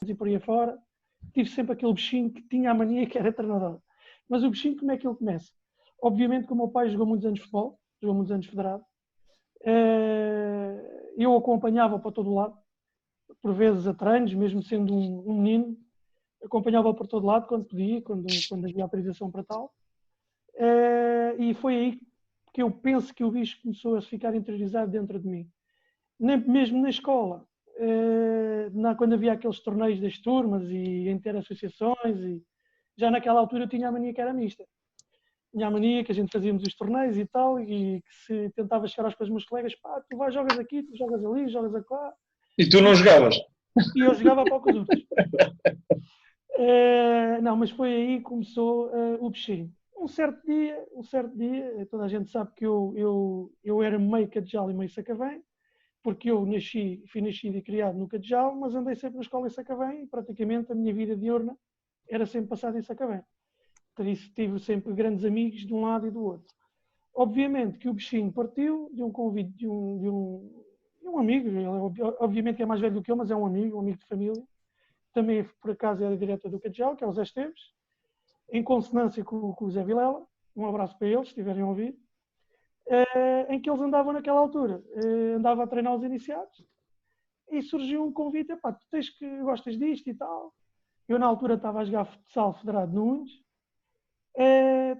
e por aí afora, tive sempre aquele bichinho que tinha a mania que era treinador. Mas o bichinho, como é que ele começa? Obviamente que o meu pai jogou muitos anos de futebol, jogou muitos anos federado. Eu acompanhava para todo lado, por vezes a treinos, mesmo sendo um menino, acompanhava por todo lado quando podia, quando havia autorização para tal. E foi aí que eu penso que o bicho começou a ficar interiorizado dentro de mim. Nem mesmo na escola, quando havia aqueles torneios das turmas e interassociações, e já naquela altura eu tinha a mania que era mista. Tinha a mania que a gente fazíamos os torneios e tal, e que se tentava chegar aos meus colegas, pá, tu vais, jogas aqui, tu jogas ali, jogas acolá. E tu não jogavas? E eu jogava para os outros. Não, mas foi aí que começou o bichinho. Um certo dia, toda a gente sabe que eu era meio cadejal e meio sacavém, porque eu fui nascido e criado no Cadejal, mas andei sempre na escola em Sacavém e praticamente a minha vida diurna era sempre passada em Sacavém. Por isso tive sempre grandes amigos de um lado e do outro. Obviamente que o bichinho partiu de um convite de um amigo, ele, obviamente que é mais velho do que eu, mas é um amigo de família. Também por acaso era diretor do Cadejal, que é o Zé Esteves, em consonância com o Zé Vilela. Um abraço para eles, se estiverem a ouvir. Em que eles andavam naquela altura. Andava a treinar os iniciados e surgiu um convite, epá, tu gostas disto e tal. Eu na altura estava a jogar futsal federado no Unes.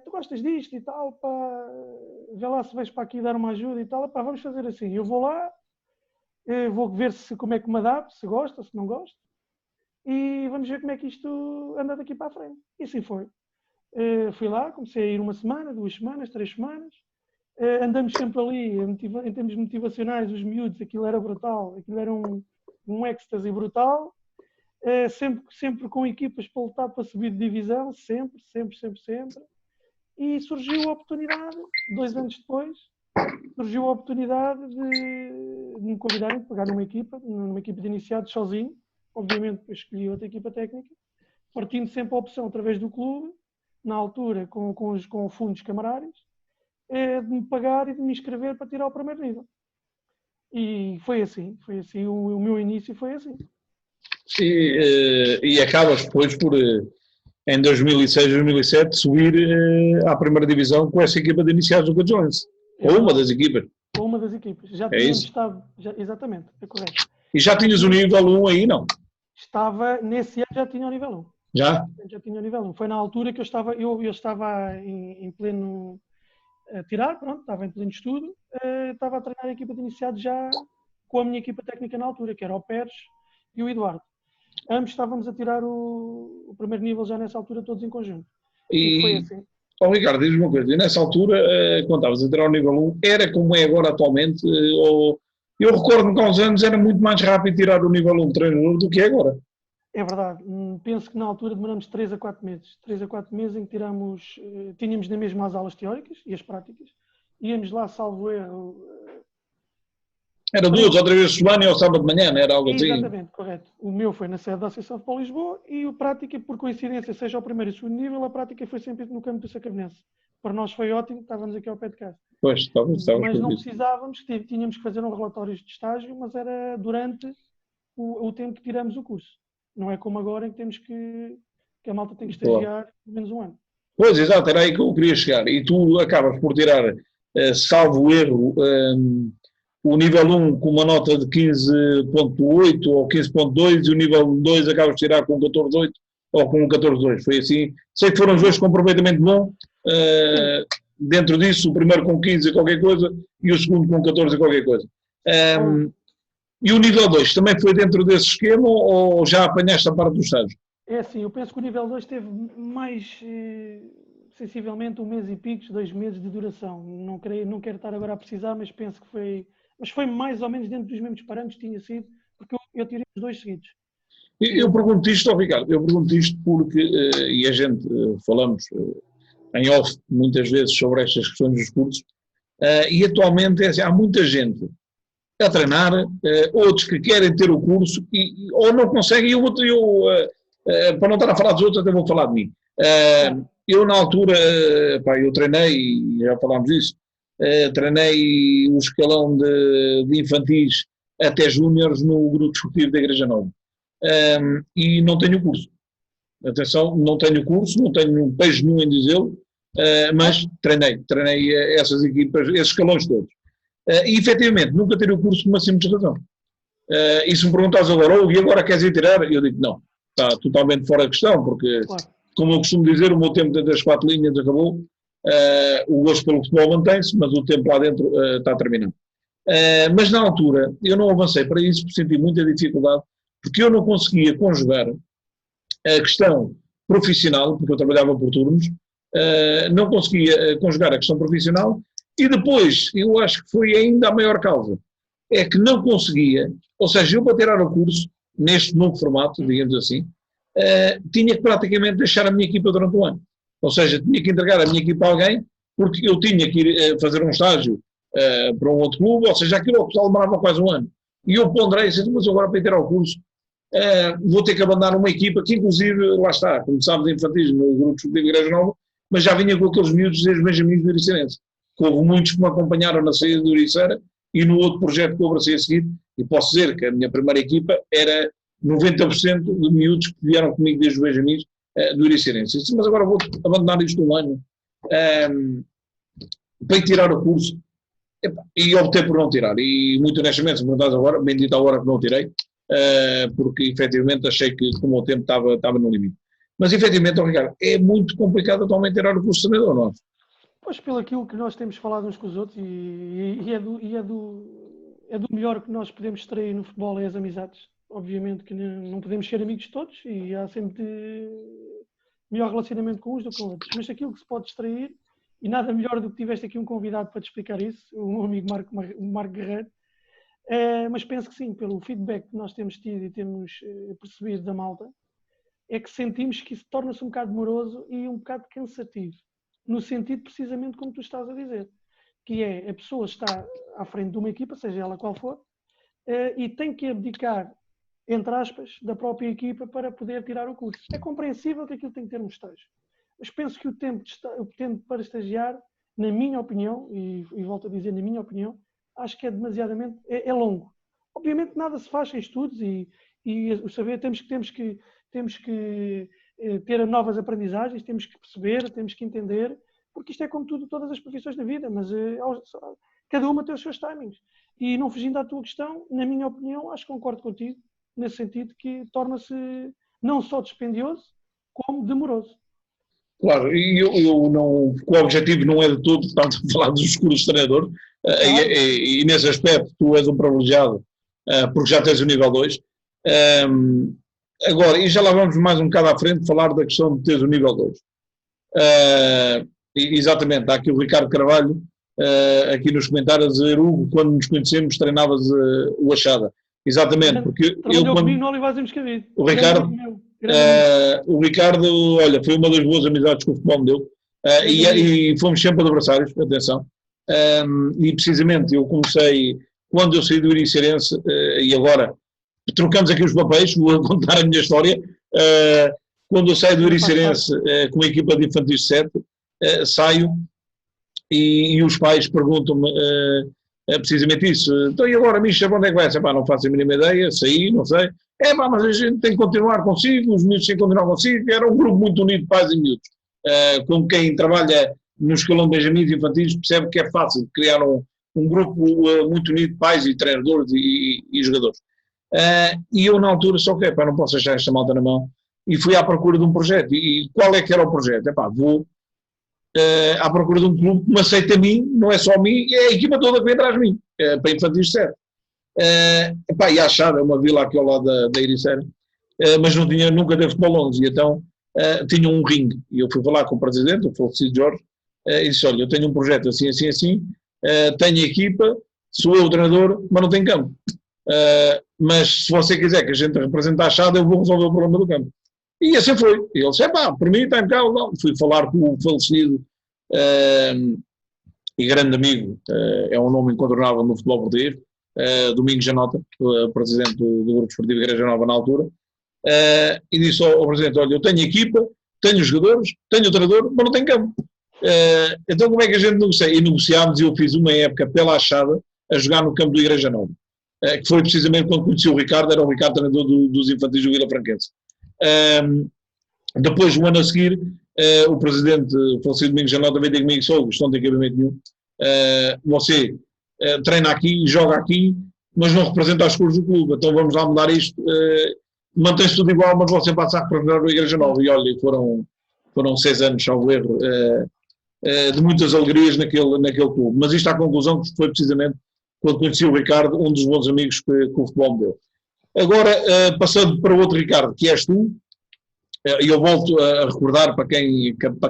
Tu gostas disto e tal, pá, vê lá se vais para aqui dar uma ajuda e tal, epá, vamos fazer assim, eu vou lá, vou ver como é que me adapto, se gosta, se não gosta, e vamos ver como é que isto anda daqui para a frente. E assim foi. Fui lá, comecei a ir uma semana, 2 semanas, 3 semanas. Andamos sempre ali, em termos motivacionais, os miúdos, aquilo era brutal, aquilo era um êxtase brutal, sempre com equipas para lutar para subir de divisão, sempre. E surgiu a oportunidade, 2 anos depois, surgiu a oportunidade de me convidarem para pegar numa equipa de iniciados sozinho, obviamente depois escolhi outra equipa técnica, partindo sempre a opção através do clube, na altura com fundos camarários, de me pagar e de me inscrever para tirar o primeiro nível. E foi assim, o meu início foi assim. E acabas depois por, em 2006, 2007, subir à primeira divisão com essa equipa de iniciados do Cajolense. Ou uma das equipas. Ou uma das equipas. Já tínhamos estado, exatamente, é correto. E já tinhas o nível 1 aí, não? Nesse ano já tinha o nível 1. Já? Já tinha o nível 1. Foi na altura que eu estava em pleno a tirar, pronto, estava em pleno estudo, estava a treinar a equipa de iniciados já com a minha equipa técnica na altura, que era o Pérez e o Eduardo. Ambos estávamos a tirar o primeiro nível já nessa altura, todos em conjunto. E foi assim. Ricardo, diz-me uma coisa, e nessa altura, quando estavas a tirar o nível 1, era como é agora atualmente, eu recordo-me que há uns anos era muito mais rápido tirar o nível 1 de treinador do que é agora. É verdade. Penso que na altura demoramos 3 a 4 meses. 3 a 4 meses em que tínhamos na mesma as aulas teóricas e as práticas. Íamos lá, salvo erro. Era 2 ou 3 vezes por semana e ao sábado de manhã, não era algo assim? Exatamente, correto. O meu foi na sede da Associação de Futebol Lisboa e a prática, por coincidência, seja o primeiro e o segundo nível, a prática foi sempre no campo do Sacavenense. Para nós foi ótimo, estávamos aqui ao pé de casa. Pois, estávamos mas não precisávamos, tínhamos que fazer um relatório de estágio, mas era durante o tempo que tiramos o curso. Não é como agora em que temos que a malta tem que estagiar pelo menos um ano. Pois, exato, era aí que eu queria chegar. E tu acabas por tirar, salvo erro, o nível 1 com uma nota de 15.8 ou 15.2 e o nível 2 acabas de tirar com 14.8 ou com 14.2. Foi assim. Sei que foram os dois completamente bom. Dentro disso, o primeiro com 15 e qualquer coisa e o segundo com 14 e qualquer coisa. E o nível 2 também foi dentro desse esquema ou já apanhaste a parte do estágio? É assim, eu penso que o nível 2 teve mais, sensivelmente, 1 mês e picos, 2 meses de duração. Não quero estar agora a precisar, mas penso que foi... Mas foi mais ou menos dentro dos mesmos parâmetros que tinha sido, porque eu tirei os 2 seguidos. Eu pergunto isto, Ricardo, porque, e a gente falamos em off muitas vezes sobre estas questões dos cursos, e atualmente há muita gente a treinar, outros que querem ter o curso ou não conseguem, para não estar a falar dos outros, até vou falar de mim. Eu na altura, eu treinei, e já falámos disso, treinei o escalão de infantis até júniores no grupo desportivo da Igreja Nova. e não tenho curso. Atenção, não tenho curso, não tenho peixe nenhum em dizê-lo, mas treinei essas equipas, esses escalões todos. E efetivamente, nunca teria o curso por uma simples razão. E se me perguntas agora, e agora queres ir tirar? Eu digo, não, está totalmente fora de questão, porque, como eu costumo dizer, o meu tempo dentro das 4 linhas acabou, o gosto pelo futebol mantém-se, mas o tempo lá dentro está terminado. Mas na altura, eu não avancei para isso, porque senti muita dificuldade, porque eu não conseguia conjugar a questão profissional, porque eu trabalhava por turnos, não conseguia conjugar a questão profissional, e depois, eu acho que foi ainda a maior causa, é que não conseguia, ou seja, eu para tirar o curso, neste novo formato, digamos assim, tinha que praticamente deixar a minha equipa durante o ano. Ou seja, tinha que entregar a minha equipa a alguém, porque eu tinha que ir fazer um estágio para um outro clube, ou seja, aquilo ao pessoal demorava quase um ano. E eu ponderei, mas agora para tirar o curso, vou ter que abandonar uma equipa que inclusive, lá está, como sabes, infantis no grupo de Igreja Nova, mas já vinha com aqueles miúdos desde Benjamins do Iricerense. Houve muitos que me acompanharam na saída do Iriceira e no outro projeto que eu abracei a seguir, e posso dizer que a minha primeira equipa era 90% de miúdos que vieram comigo desde o Benjamins do Iricerense. Disse, mas agora vou abandonar isto um ano para ir tirar o curso. E optei por não tirar. E muito honestamente, se me perguntas agora, bendita a hora que não tirei, porque efetivamente achei que como o tempo estava no limite. Mas efetivamente, Ricardo, é muito complicado atualmente tirar o curso de treinador, não é? Pois, pelo aquilo que nós temos falado uns com os outros, é do melhor que nós podemos extrair no futebol, é as amizades. Obviamente que não podemos ser amigos de todos e há sempre melhor relacionamento com uns do que com outros. Mas aquilo que se pode extrair, e nada melhor do que tiveste aqui um convidado para te explicar isso, o meu amigo Marco Guerreiro, mas penso que sim, pelo feedback que nós temos tido e temos percebido da malta, é que sentimos que isso torna-se um bocado demoroso e um bocado cansativo. No sentido precisamente como tu estás a dizer, que é a pessoa está à frente de uma equipa, seja ela qual for, e tem que abdicar, entre aspas, da própria equipa para poder tirar o curso. É compreensível que aquilo tem que ter um estágio. Mas penso que o tempo para estagiar, na minha opinião, e volto a dizer na minha opinião, acho que é demasiadamente, é longo. Obviamente nada se faz sem estudos e o saber, temos que ter novas aprendizagens, temos que perceber, temos que entender, porque isto é como tudo, todas as profissões da vida, mas cada uma tem os seus timings. E não fugindo à tua questão, na minha opinião, acho que concordo contigo, nesse sentido que torna-se não só dispendioso, como demoroso. Claro, e eu não, o objetivo não é de todo, estamos a falar dos cursos de treinador, e nesse aspecto tu és um privilegiado, porque já tens o nível 2. Agora, e já lá vamos mais um bocado à frente falar da questão de teres o nível 2. Exatamente, há aqui o Ricardo Carvalho, aqui nos comentários, a dizer, Hugo, quando nos conhecemos treinavas o Achada. Exatamente, porque eu quando... comigo no Olivais em Moscavide. O Ricardo, olha, foi uma das boas amizades que o futebol me deu, e fomos sempre adversários, atenção, e precisamente eu comecei, quando eu saí do Iricerense, e agora trocamos aqui os papéis, vou contar a minha história, quando eu saio do Iricerense com a equipa de infantis 7, saio e os pais perguntam-me precisamente isso, então e agora Misha, onde é que vai? Não faço a mínima ideia, saí, não sei, mas a gente tem que continuar consigo, os miúdos têm que continuar consigo, era um grupo muito unido de pais e miúdos, como quem trabalha no escalão de Benjamins infantis percebe que é fácil criar um grupo muito unido de pais e treinadores e jogadores. E eu na altura só que não posso achar esta malta na mão, e fui à procura de um projeto, e qual é que era o projeto? Vou à procura de um clube que me aceita a mim, não é só a mim, é a equipa toda que vem atrás de mim, para infantis 7. E a Achada é uma vila aqui ao lado da Ericeira, mas nunca teve futebol 11, e então tinha um ringue, e eu fui falar com o presidente, o falecido Jorge, e disse, olha, eu tenho um projeto assim, tenho equipa, sou eu o treinador, mas não tenho campo. Mas se você quiser que a gente represente a Achada, eu vou resolver o problema do campo. E assim foi. E ele disse, por mim está impecável. Não. Fui falar com o falecido e grande amigo, é um nome incontornável no futebol português, Domingos Janota, presidente do Grupo Esportivo Igreja Nova na altura, e disse ao presidente, olha, eu tenho equipa, tenho jogadores, tenho treinador, mas não tenho campo. Então como é que a gente negocia? E negociámos, e eu fiz uma época pela Achada a jogar no campo do Igreja Nova. que foi precisamente quando conheci o Ricardo, era o Ricardo treinador dos infantis do Vila Franquense. Depois, um ano a seguir, o presidente Francisco Domingos Janota veio ter comigo, só questão de cabimento nenhum, você treina aqui, joga aqui, mas não representa as cores do clube, então vamos lá mudar isto, mantém-se tudo igual, mas você passa a representar a Igreja Nova. E olha, foram 6 anos, salvo erro, de muitas alegrias naquele clube. Mas isto à conclusão que foi precisamente quando conheci o Ricardo, um dos bons amigos que o futebol me deu. Agora, passando para o outro Ricardo, que és tu, e eu volto a recordar para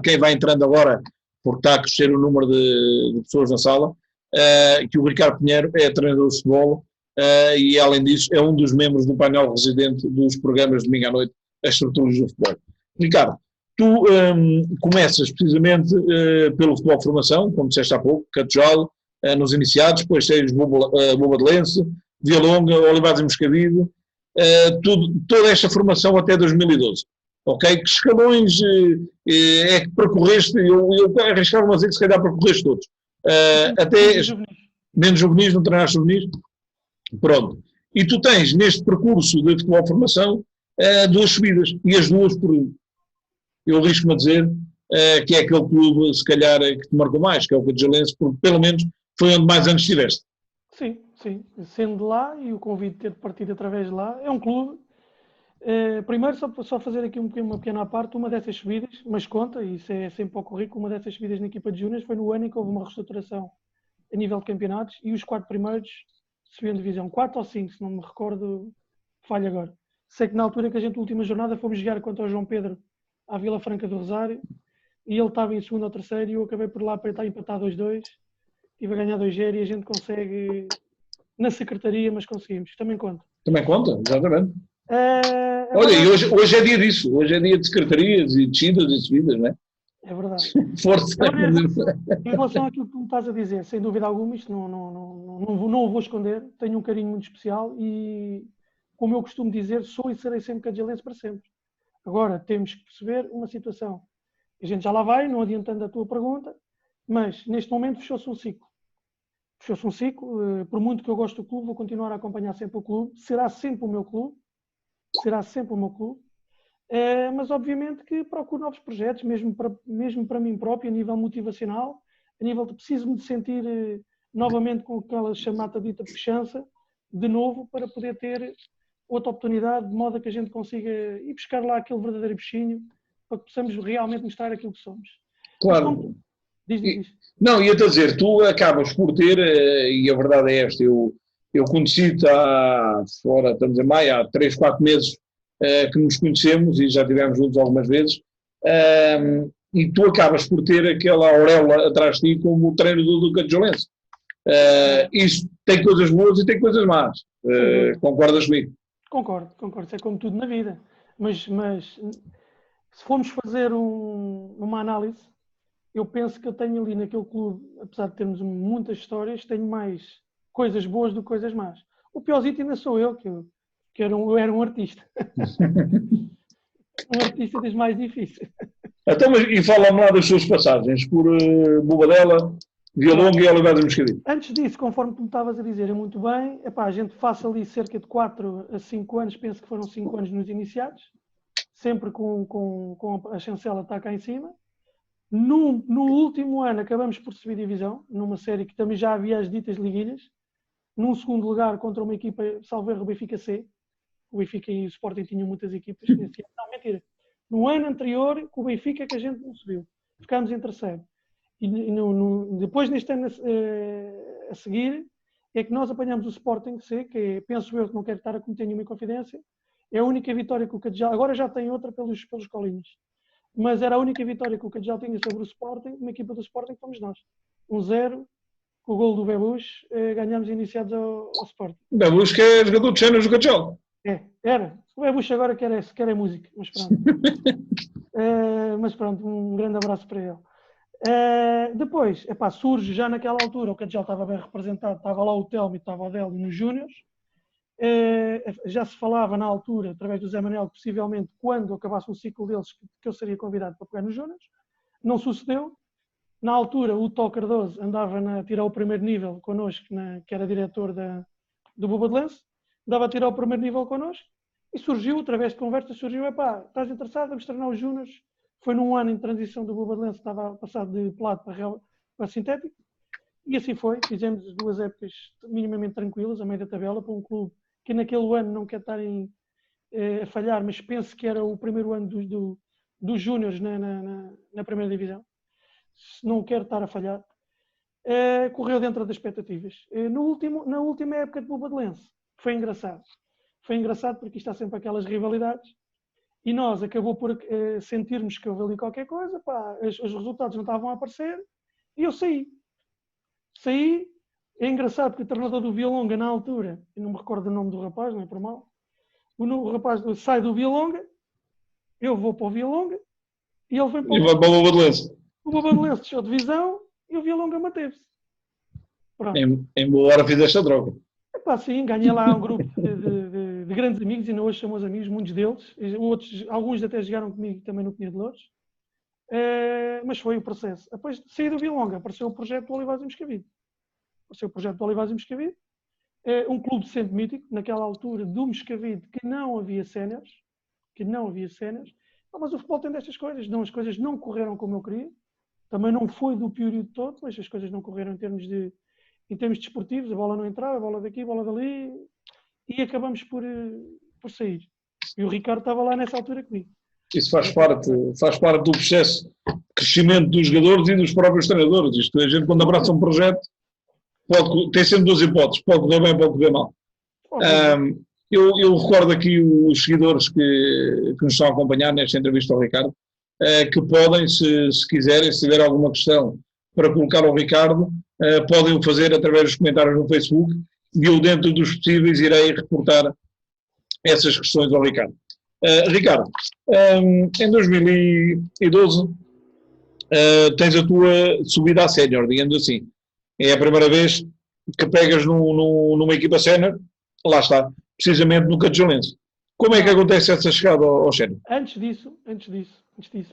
quem vai entrando agora, porque está a crescer o número de pessoas na sala, que o Ricardo Pinheiro é treinador de futebol e, além disso, é um dos membros do painel residente dos programas de domingo à noite, as estruturas do futebol. Ricardo, tu começas precisamente pelo futebol de formação, como disseste há pouco, Catejal, nos iniciados, depois tens Boba de Lenço, Vialonga, Olivares e Moscavide, toda esta formação até 2012. Ok? Que escalões é que percorreste? Eu arriscava-me a dizer que se calhar percorreste todos. Até menos juvenis, não treinaste juvenis? Pronto. E tu tens neste percurso de futebol de formação 2 subidas, e as duas eu arrisco-me a dizer que é aquele clube, se calhar, que te marcou mais, que é o Catejalense, porque pelo menos foi onde mais anos estiveste. Sim, sim. Sendo de lá, e o convite de ter partido através de lá, é um clube. Primeiro, só fazer aqui uma pequena parte, uma dessas subidas, mas conta, e isso é sempre ao currículo, uma dessas subidas na equipa de júniores foi no ano em que houve uma reestruturação a nível de campeonatos e os 4 primeiros subiam de divisão, 4 ou 5, se não me recordo, falha agora. Sei que na altura que a gente, na última jornada, fomos jogar contra o João Pedro à Vila Franca do Rosário e ele estava em segundo ou terceiro e eu acabei por lá para estar empatado 2-2, estive a ganhar 2-0 e a gente consegue na secretaria, mas conseguimos, também conta. Também conta, exatamente. Olha, e hoje é dia disso, hoje é dia de secretarias e descidas e subidas, não é? É verdade. Força. Em relação àquilo que tu me estás a dizer, sem dúvida alguma, isto não o vou esconder, tenho um carinho muito especial e, como eu costumo dizer, sou e serei sempre cadealense para sempre. Agora, temos que perceber uma situação. A gente já lá vai, não adiantando a tua pergunta, mas neste momento fechou-se um ciclo. Fechou-se um ciclo, por muito que eu goste do clube, vou continuar a acompanhar sempre o clube, será sempre o meu clube, mas obviamente que procuro novos projetos, mesmo para mim próprio, a nível motivacional, a nível de preciso-me de sentir novamente com aquela chamada dita puxança, de novo, para poder ter outra oportunidade, de modo a que a gente consiga ir buscar lá aquele verdadeiro bichinho, para que possamos realmente mostrar aquilo que somos. Claro. Diz. Não, ia-te a dizer, tu acabas por ter, e a verdade é esta, eu conheci-te fora, estamos em maio, há 3, 4 meses que nos conhecemos e já estivemos juntos algumas vezes, e tu acabas por ter aquela auréola atrás de ti como o treinador do Catejalense. Isso tem coisas boas e tem coisas más. Concordas comigo? Concordo. Isso é como tudo na vida. Mas se formos fazer uma análise, eu penso que eu tenho ali naquele clube, apesar de termos muitas histórias, tenho mais coisas boas do que coisas más. O piorzinho ainda sou eu, que eu era um artista. Um artista das mais difíceis. Então, e fala-me lá das suas passagens por Bobadela, Vialonga e Olivares e Moscavide. Antes disso, conforme tu me estavas a dizer, muito bem, a gente faz ali cerca de 4 a 5 anos, penso que foram 5 anos nos iniciados, sempre com a chancela está cá em cima. No último ano acabamos por subir divisão, numa série que também já havia as ditas liguilhas, num segundo lugar contra uma equipa, salvo erro, o Benfica C. O Benfica e o Sporting tinham muitas equipas. Não, mentira. No ano anterior, com o Benfica que a gente não subiu. Ficámos em terceiro. E depois, neste ano a seguir, é que nós apanhamos o Sporting C, que penso eu que não quero estar a cometer nenhuma inconfidência. É a única vitória que o Catejal... Agora já tem outra pelos colinhos. Mas era a única vitória que o Catejal tinha sobre o Sporting, uma equipa do Sporting, fomos nós. 1-0, com o gol do Bebush, ganhámos iniciados ao Sporting. Bebush que é jogador de cenas do Catejal. Era. O Bebush agora quer é música, mas pronto. Mas pronto, um grande abraço para ele. Depois, surge já naquela altura, o Catejal estava bem representado, estava lá o Telmo e estava o Adélio nos Júniors. Já se falava na altura, através do Zé Manuel, que possivelmente quando acabasse o ciclo deles, que eu seria convidado para pegar nos Júniors. Não sucedeu. Na altura, o Tó Cardoso andava a tirar o primeiro nível connosco, que era diretor do Buba de Lenço, dava a tirar o primeiro nível connosco, e surgiu, através de conversa, estás interessado, vamos treinar os júniores. Foi num ano em transição do Buba de Lenço, estava a passar de plata para sintético, e assim foi. Fizemos 2 épocas minimamente tranquilas, a meio da tabela, para um clube que naquele ano não quer estar a falhar, mas penso que era o primeiro ano dos júniores na primeira divisão. Não quero estar a falhar. Correu dentro das expectativas. Na última época de Buba de Lenço, foi engraçado. Foi engraçado porque isto há sempre aquelas rivalidades e nós acabou por sentirmos que houve ali qualquer coisa, os resultados não estavam a aparecer e eu saí. É engraçado porque o treinador do Villalonga na altura, eu não me recordo o nome do rapaz, não é por mal, o rapaz sai do Villalonga, eu vou para o Villalonga e ele vem para o Buba de Lenço. O Buba de Lenço deixou de divisão e o Villalonga manteve-se. Em boa hora fizeste a troca. Sim, ganhei lá um grupo de grandes amigos, e ainda hoje somos amigos, muitos deles. Alguns até jogaram comigo também no Pinheiro de Louros. Mas foi o processo. Depois de sair do Villalonga, apareceu o projeto do Olivais e Moscavide. Um clube sempre mítico, naquela altura do Moscavide, que não havia séniores. Mas o futebol tem destas coisas. As coisas não correram como eu queria. Também não foi do período todo, mas as coisas não correram em termos desportivos. A bola não entrava, a bola daqui, a bola dali. E acabamos por sair. E o Ricardo estava lá nessa altura comigo. Isso faz parte do processo de crescimento dos jogadores e dos próprios treinadores. Isto é, a gente quando abraça um projeto tem sempre 2 hipóteses, pode correr bem, pode correr mal. Eu recordo aqui os seguidores que nos estão a acompanhar nesta entrevista ao Ricardo, que podem, se quiserem, se tiver alguma questão para colocar ao Ricardo, podem o fazer através dos comentários no Facebook e eu, dentro dos possíveis, irei reportar essas questões ao Ricardo. Ricardo, em 2012 tens a tua subida à sénior, digamos assim. É a primeira vez que pegas numa equipa sénior, lá está, precisamente no Cajolense. Como é que acontece essa chegada ao sénior? Antes disso,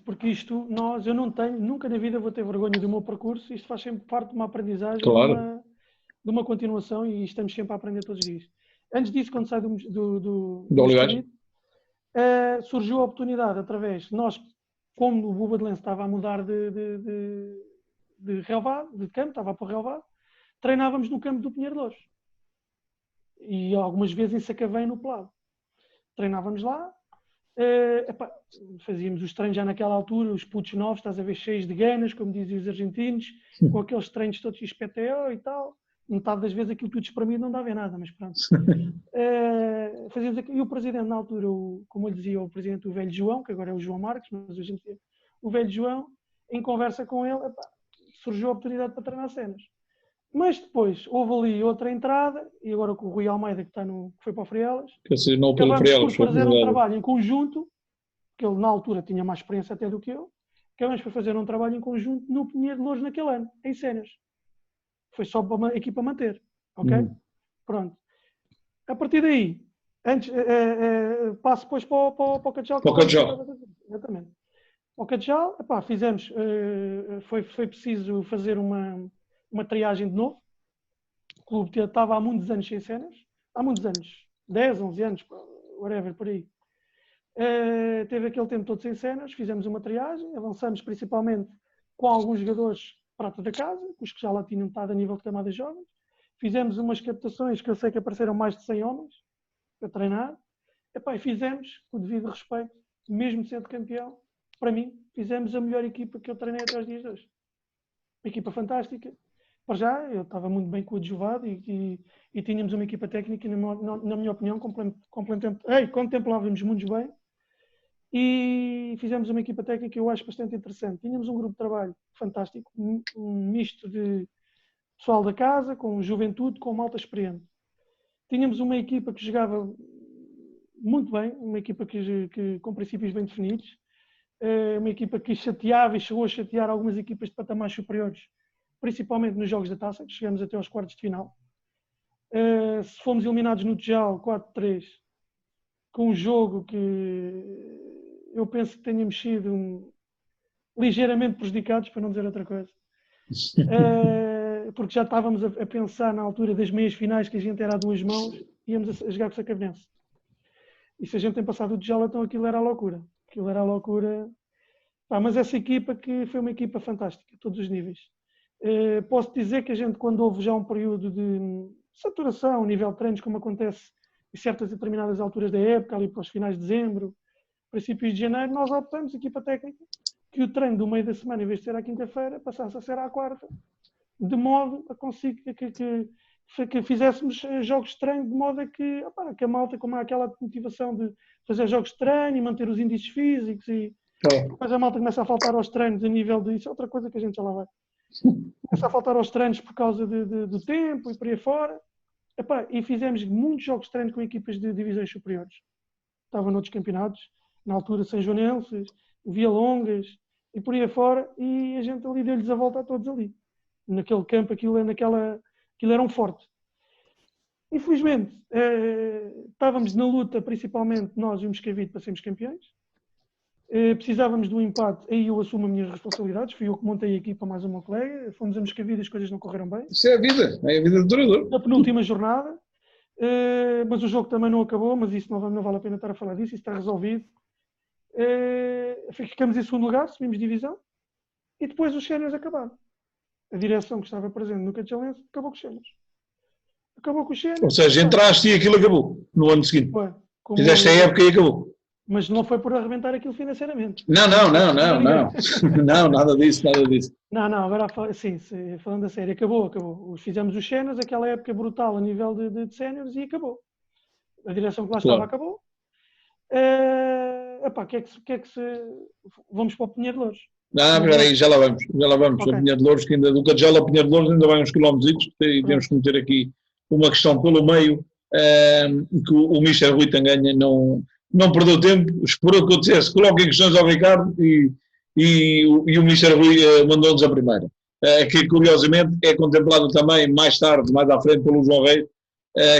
porque isto, eu não tenho, nunca na vida vou ter vergonha do meu percurso, isto faz sempre parte de uma aprendizagem, claro. de uma continuação, e estamos sempre a aprender todos os dias. Antes disso, quando sai do Olivais, surgiu a oportunidade através de nós, como o Buba de Lenço estava a mudar de relvado, de campo, estava para o relvado, treinávamos no campo do Pinheiro de Louros. E algumas vezes em Sacavém, no Pelado. Treinávamos lá, fazíamos os treinos já naquela altura, os putos novos, estás a ver, cheios de ganas, como diziam os argentinos, com aqueles treinos todos XPTO e tal. Metade das vezes aquilo tudo espremido não dava em nada, mas pronto. Fazíamos aquilo. E o presidente, na altura, como eu lhe dizia, o presidente, o velho João, que agora é o João Marques, mas hoje em dia, o velho João, em conversa com ele, surgiu a oportunidade para treinar cenas. Mas depois houve ali outra entrada, e agora com o Rui Almeida, que foi para o Frielas, acabamos por fazer um trabalho em conjunto, que ele na altura tinha mais experiência até do que eu, acabamos por fazer um trabalho em conjunto no Pinheiro de Louros naquele ano, em cenas. Foi só para a equipa manter, ok? Pronto. A partir daí, passo depois para o Cajal. Para o Cajal. Exatamente. O Cajal, fizemos, foi preciso fazer uma triagem de novo. O clube estava há muitos anos sem cenas. Há muitos anos. 10, 11 anos, whatever, por aí. Teve aquele tempo todo sem cenas. Fizemos uma triagem. Avançamos principalmente com alguns jogadores prata da casa, os que já lá tinham estado a nível de camadas jovens. Fizemos umas captações que eu sei que apareceram mais de 100 homens para treinar. E fizemos, com o devido respeito, mesmo sendo campeão, para mim, fizemos a melhor equipa que eu treinei até os dias de hoje. Uma equipa fantástica. Para já, eu estava muito bem coadjuvado e tínhamos uma equipa técnica, na minha opinião, contemplávamos muito bem. E fizemos uma equipa técnica que eu acho bastante interessante. Tínhamos um grupo de trabalho fantástico, um misto de pessoal da casa, com juventude, com malta experiente. Tínhamos uma equipa que jogava muito bem, uma equipa com princípios bem definidos, uma equipa que chateava e chegou a chatear algumas equipas de patamares superiores, principalmente nos jogos da taça, que chegamos até aos quartos de final. Se fomos eliminados no Tejal 4-3, com um jogo que eu penso que tenhamos sido ligeiramente prejudicados, para não dizer outra coisa. porque já estávamos a pensar na altura das meias finais que a gente era a 2 mãos, íamos a jogar com o Sacavrense. E se a gente tem passado o Djala, então aquilo era a loucura. Mas essa equipa que foi uma equipa fantástica, a todos os níveis. Posso dizer que a gente, quando houve já um período de saturação, nível de treinos, como acontece em certas determinadas alturas da época, ali para os finais de dezembro, princípios de janeiro, nós optamos, equipa técnica, que o treino do meio da semana, em vez de ser à quinta-feira, passasse a ser à quarta, de modo a conseguir que fizéssemos jogos de treino, de modo a que a malta, como há aquela motivação de fazer jogos de treino e manter os índices físicos, e depois a malta começa a faltar aos treinos a nível de... Isso é outra coisa que a gente já lá vai. Começa a faltar aos treinos por causa do tempo e por aí fora. E fizemos muitos jogos de treino com equipas de divisões superiores. Estavam noutros campeonatos, na altura São Joanenses, Via Longas e por aí fora, e a gente ali deu-lhes a volta a todos ali. Naquele campo, aquilo era um forte. Infelizmente, estávamos na luta, principalmente nós e o Moscavide, para sermos campeões. Precisávamos de um empate, aí eu assumo as minhas responsabilidades, fui eu que montei a equipa mais o meu colega, fomos a Moscavide e as coisas não correram bem. Isso é a vida do treinador. Na penúltima jornada, mas o jogo também não acabou, mas isso não vale a pena estar a falar disso, isso está resolvido. Ficamos em segundo lugar, subimos divisão, e depois os séniores acabaram. A direção que estava presente no Cajalense acabou com os séniores. Ou seja, entraste e aquilo acabou no ano seguinte. Fizeste a época e acabou. Mas não foi por arrebentar aquilo financeiramente. Não. Não, nada disso. Não, agora sim, falando a sério, acabou. Fizemos os séniores, aquela época brutal a nível de séniores, e acabou. A direção que lá estava acabou. Que é que se... Vamos para o Pinheiro de Louros. Espera aí, já lá vamos. Okay. O Pinheiro de Louros, que ainda do Cajal ao Pinheiro de Louros ainda vai uns quilómetros, e temos que meter aqui uma questão pelo meio, que o Mister Rui Tanganha não perdeu tempo, esperou que eu dissesse, coloquem questões ao Ricardo, e o Mister Rui mandou-nos a primeira. Que curiosamente é contemplado também mais tarde, mais à frente, pelo João Rei,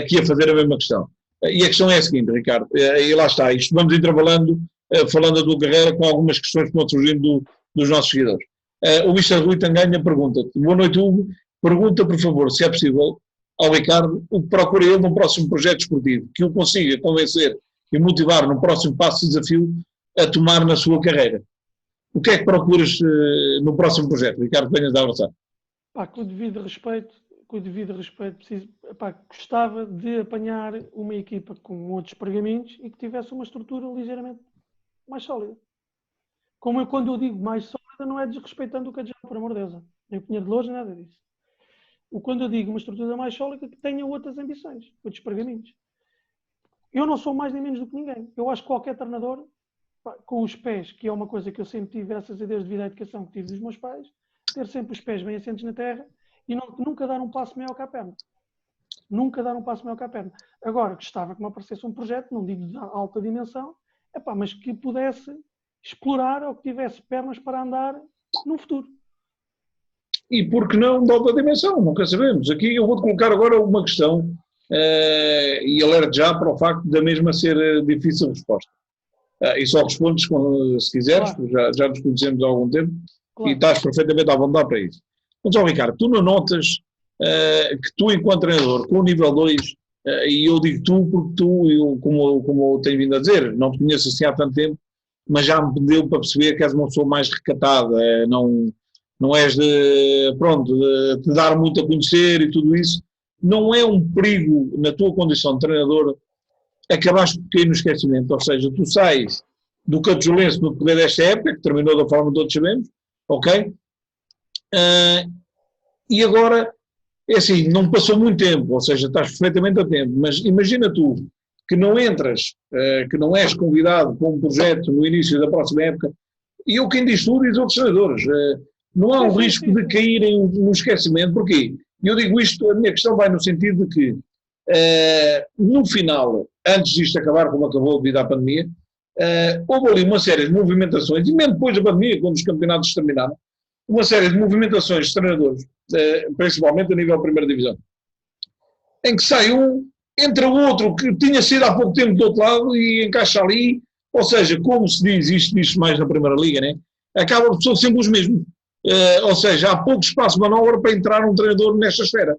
que ia fazer a mesma questão. E a questão é a seguinte, Ricardo, e lá está, isto vamos intervalando, falando da tua carreira, com algumas questões que vão surgindo dos nossos seguidores. O Mister Rui Tanganha pergunta-te, boa noite Hugo, pergunta por favor se é possível ao Ricardo o que procura ele num próximo projeto esportivo, que o consiga convencer e motivar no próximo passo de desafio a tomar na sua carreira. O que é que procuras no próximo projeto, Ricardo, que venhas a avançar? Com o devido respeito, gostava de apanhar uma equipa com outros pergaminhos e que tivesse uma estrutura ligeiramente mais sólida. Quando eu digo mais sólida, não é desrespeitando o Cajal, por amor de Deus. Nem o Pinheiro de Louros, nada disso. Quando eu digo uma estrutura mais sólida, que tenha outras ambições, outros pergaminhos. Eu não sou mais nem menos do que ninguém. Eu acho que qualquer treinador, com os pés, que é uma coisa que eu sempre tive, graças a Deus, devido à educação que tive dos meus pais, ter sempre os pés bem assentes na terra e nunca dar um passo maior que a perna. Agora, gostava que me aparecesse um projeto, não digo de alta dimensão, mas que pudesse explorar ou que tivesse pernas para andar no futuro. E por que não de alta dimensão? Nunca sabemos. Aqui eu vou-te colocar agora uma questão e alerto já para o facto da mesma ser difícil de resposta. E só respondes se quiseres, claro. já nos conhecemos há algum tempo, claro. E estás perfeitamente à vontade para isso. Mas, Ricardo, tu não notas que tu, enquanto treinador, com o nível 2, e eu digo tu porque tu, como eu tenho vindo a dizer, não te conheço assim há tanto tempo, mas já me deu para perceber que és uma pessoa mais recatada, não és de te dar muito a conhecer e tudo isso. Não é um perigo, na tua condição de treinador, acabaste por cair no esquecimento, ou seja, tu sais do Cajalense no decorrer desta época, que terminou da forma que todos sabemos, ok? E agora, é assim, não passou muito tempo, ou seja, estás perfeitamente a tempo, mas imagina tu que não entras, que não és convidado para um projeto no início da próxima época, e eu quem diz tu diz outros treinadores, não há um risco de caírem no esquecimento, porquê? E eu digo isto, a minha questão vai no sentido de que, no final, antes disto acabar, como acabou devido à pandemia, houve ali uma série de movimentações, e mesmo depois da pandemia, quando os campeonatos terminaram, uma série de movimentações de treinadores, principalmente a nível da primeira divisão, em que sai um, entra o outro que tinha sido há pouco tempo do outro lado e encaixa ali, ou seja, como se diz, isto mais na primeira liga, né? Acaba por ser sempre os mesmos. Ou seja, há pouco espaço de manobra para entrar um treinador nesta esfera.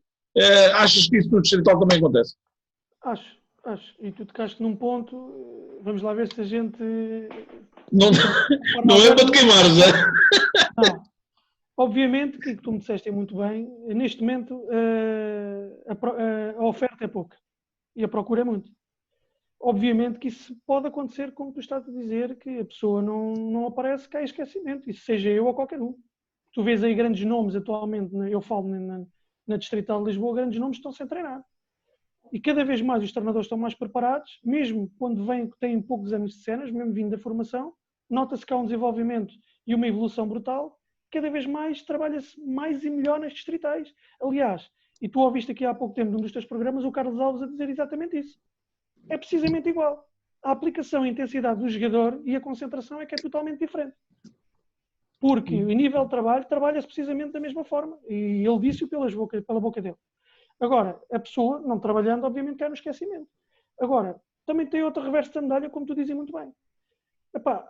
Achas que isso no Distrital também acontece? Acho. E tu tocaste num ponto, vamos lá ver se a gente... Não, não é para te queimares, é? Não. Obviamente que tu me disseste muito bem, neste momento a oferta é pouca e a procura é muito. Obviamente que isso pode acontecer, como tu estás a dizer, que a pessoa não aparece, cai esquecimento, isso seja eu ou qualquer um. Tu vês aí grandes nomes atualmente, eu falo na Distrital de Lisboa, grandes nomes estão sem treinar. E cada vez mais os treinadores estão mais preparados, mesmo quando têm poucos anos de cenas, mesmo vindo da formação, nota-se que há um desenvolvimento e uma evolução brutal, cada vez mais trabalha-se mais e melhor nas distritais. Aliás, e tu ouviste aqui há pouco tempo num dos teus programas o Carlos Alves a dizer exatamente isso. É precisamente igual. A aplicação e a intensidade do jogador e a concentração é que é totalmente diferente. Porque o nível de trabalho trabalha-se precisamente da mesma forma. E ele disse-o pela boca dele. Agora, a pessoa, não trabalhando, obviamente cai no esquecimento. Agora, também tem outro reverso da medalha, como tu dizes muito bem. Epá,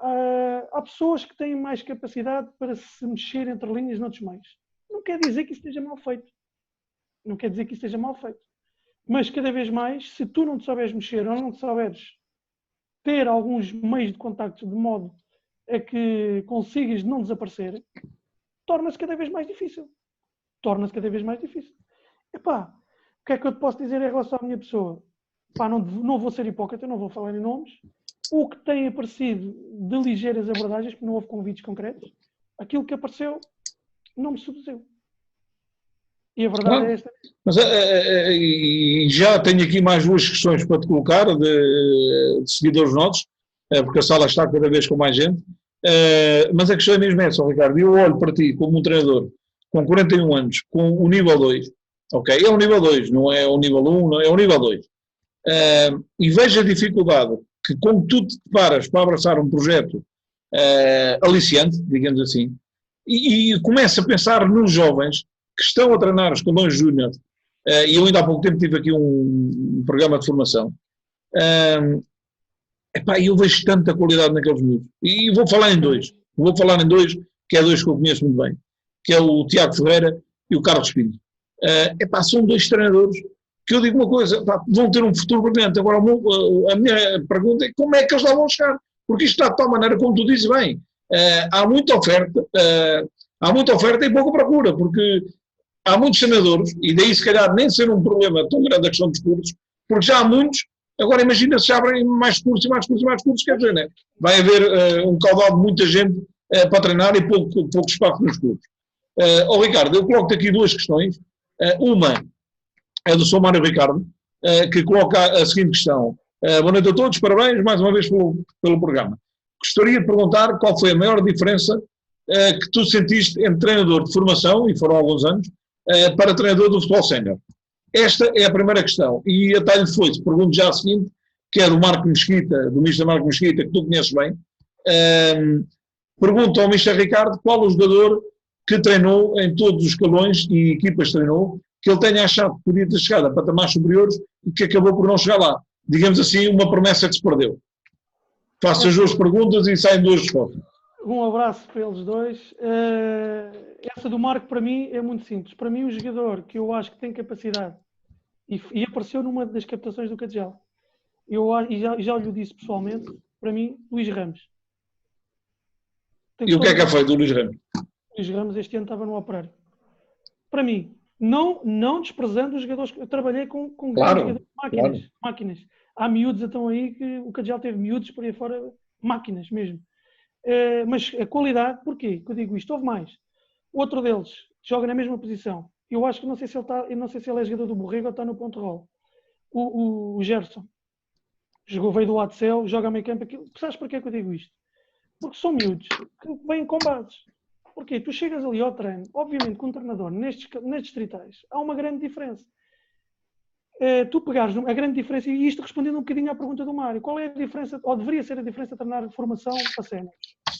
há pessoas que têm mais capacidade para se mexer entre linhas noutros meios. Não quer dizer que isso esteja mal feito. Não quer dizer que isso esteja mal feito. Mas cada vez mais, se tu não te souberes mexer ou não te souberes ter alguns meios de contacto de modo a que consigas não desaparecer, torna-se cada vez mais difícil. Epá, o que é que eu te posso dizer em relação à minha pessoa? Epá, não vou ser hipócrita, não vou falar em nomes. O que tem aparecido de ligeiras abordagens, porque não houve convites concretos, aquilo que apareceu não me seduziu. E a verdade é esta. Mas já tenho aqui mais duas questões para te colocar, de seguidores nossos, porque a sala está cada vez com mais gente. Mas a questão é mesmo essa, Ricardo. Eu olho para ti como um treinador com 41 anos, com o nível 2, ok? É o nível 2, não é o nível 1, não é o nível 2. E vejo a dificuldade que, como tu te deparas para abraçar um projeto aliciante, digamos assim, e começa a pensar nos jovens que estão a treinar os escalões júnior, e eu ainda há pouco tempo tive aqui um programa de formação, eu vejo tanta qualidade naqueles miúdos. E vou falar em dois, que é dois que eu conheço muito bem, que é o Tiago Ferreira e o Carlos Pinto. São dois treinadores que eu digo uma coisa, vão ter um futuro brilhante. Agora, a minha pergunta é como é que eles lá vão chegar? Porque isto está de tal maneira, como tu dizes bem, há muita oferta e pouca procura, porque há muitos treinadores, e daí se calhar nem ser um problema tão grande a questão dos cursos, porque já há muitos. Agora imagina se abrem mais cursos, quer dizer, né? Vai haver um caudal de muita gente para treinar e pouco espaço nos cursos. Ricardo, eu coloco-te aqui duas questões. Uma é do Sr. Mário Ricardo, que coloca a seguinte questão. Boa noite a todos, parabéns mais uma vez pelo programa. Gostaria de perguntar qual foi a maior diferença que tu sentiste entre treinador de formação, e foram alguns anos, para treinador do futebol sénior. Esta é a primeira questão. E até lhe foi, pergunto já a seguinte, que é do Marco Mesquita, do Mr. Marco Mesquita, que tu conheces bem. Pergunto ao Mr. Ricardo qual o jogador que treinou em todos os escalões e equipas treinou, que ele tenha achado que podia ter chegado a patamares superiores e que acabou por não chegar lá. Digamos assim, uma promessa que se perdeu. Faço as duas perguntas e saem duas respostas. Um abraço para eles dois. Essa do Marco, para mim, é muito simples. Para mim, um jogador que eu acho que tem capacidade, e apareceu numa das captações do Cadejal, já lhe disse pessoalmente, para mim, Luís Ramos. E o que é feito do Luís Ramos? Luís Ramos este ano estava no Operário. Para mim, não desprezando os jogadores. Eu trabalhei com claro, máquinas. Há miúdos então aí que o Cadejal teve miúdos por aí fora, máquinas mesmo. Mas a qualidade, porquê que eu digo isto? Houve mais. Outro deles joga na mesma posição. Eu acho que não sei se ele é jogador do Borrego ou está no Ponte-Rol. O Gerson. Veio do Adcel, joga a meio campo. Sabes porquê que eu digo isto? Porque são miúdos que vêm com bases. Porquê? Tu chegas ali ao treino, obviamente com um treinador, nas distritais, há uma grande diferença. Tu pegares a grande diferença, e isto respondendo um bocadinho à pergunta do Mário, qual é a diferença, ou deveria ser a diferença de treinar de formação para séniores,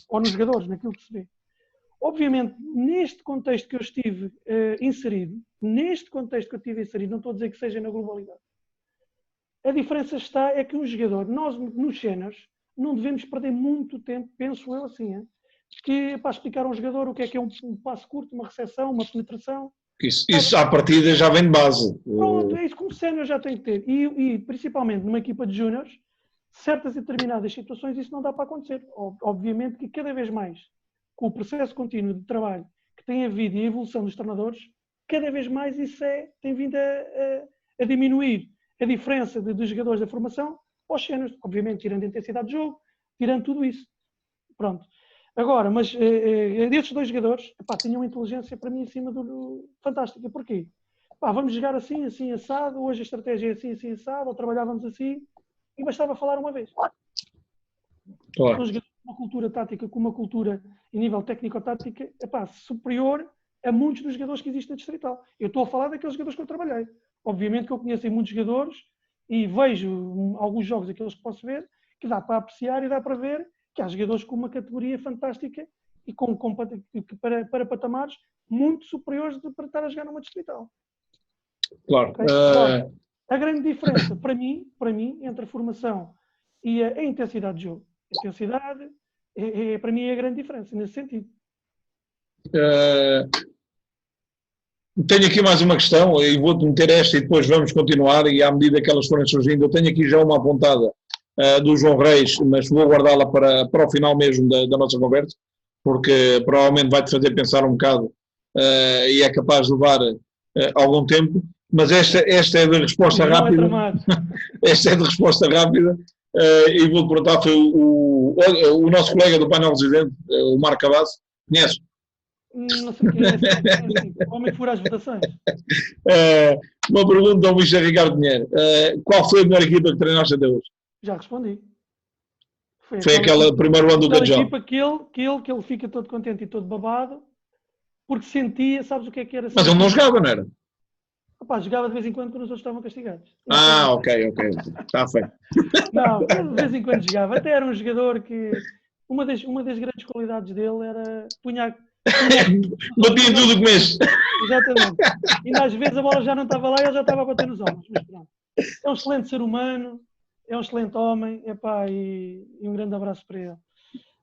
ou nos jogadores, naquilo que se vê. Obviamente, neste contexto que eu estive inserido, não estou a dizer que seja na globalidade, a diferença é que um jogador, nós nos séniores, não devemos perder muito tempo, penso eu assim, que para explicar a um jogador o que é um passo curto, uma recepção, uma penetração. Isso à partida já vem de base. Pronto, é isso que um sénior já tem que ter. E principalmente numa equipa de júniores, certas e determinadas situações isso não dá para acontecer. Obviamente que cada vez mais, com o processo contínuo de trabalho que tem havido e a evolução dos treinadores, cada vez mais isso tem vindo a diminuir a diferença dos jogadores da formação aos séniores. Obviamente tirando a intensidade de jogo, tirando tudo isso. Pronto. Agora, mas destes dois jogadores, tinham uma inteligência para mim em cima fantástica. Porquê? Vamos jogar assim, assim, assado, hoje a estratégia é assim, assim, assado, ou trabalhávamos assim, e bastava falar uma vez. Claro. São jogadores com uma cultura tática, com uma cultura em nível técnico-tática, superior a muitos dos jogadores que existem na Distrital. Eu estou a falar daqueles jogadores que eu trabalhei. Obviamente que eu conheço muitos jogadores e vejo alguns jogos, aqueles que posso ver, que dá para apreciar e dá para ver que há jogadores com uma categoria fantástica e para patamares muito superiores para estar a jogar numa Distrital. Claro. Okay? Agora, a grande diferença, para mim, entre a formação e a intensidade de jogo. A intensidade, para mim, é a grande diferença, nesse sentido. Tenho aqui mais uma questão, e vou-te meter esta e depois vamos continuar, e à medida que elas forem surgindo, eu tenho aqui já uma apontada do João Reis, mas vou guardá-la para o final mesmo da nossa conversa, porque provavelmente vai-te fazer pensar um bocado e é capaz de levar algum tempo, mas esta é de resposta rápida. Esta é de resposta rápida, e vou-te perguntar, foi o nosso colega do painel residente, o Marco Cavasso, conhece? Não sei o que é, como é que fura as votações? Uma pergunta ao Mr. Ricardo Pinheiro. Qual foi a melhor equipa que treinaste até hoje? Já respondi. Foi aquela primeiro ano do Cajal. Equipa que ele fica todo contente e todo babado, porque sentia, sabes o que era? Mas ele não jogava, não era? Jogava de vez em quando os outros estavam castigados. Ok. Está feito. Não, de vez em quando jogava. Até era um jogador que... Uma das grandes qualidades dele era punhar... Batia em tudo o que mexe. Exatamente. E às vezes a bola já não estava lá e ele já estava a bater nos ombros. Mas pronto. É um excelente ser humano, é um excelente homem, e um grande abraço para ele.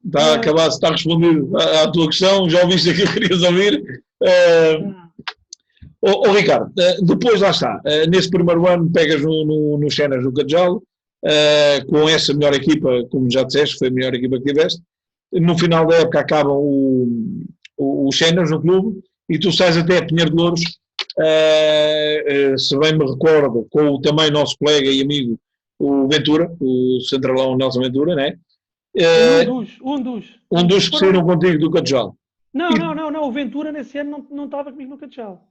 Está respondido à tua questão, já ouviste aquilo que querias ouvir. Ricardo, depois lá está, nesse primeiro ano pegas nos cenas do Cajal, com essa melhor equipa, como já disseste, foi a melhor equipa que tiveste. No final da época acabam os cenas no clube e tu sais até a Pinheiro de Louros, se bem me recordo, com o também nosso colega e amigo, o Ventura, o centralão Nelson Ventura, né? Um dos que saíram contigo do Cajal. Não, o Ventura nesse ano não estava comigo no Cajal.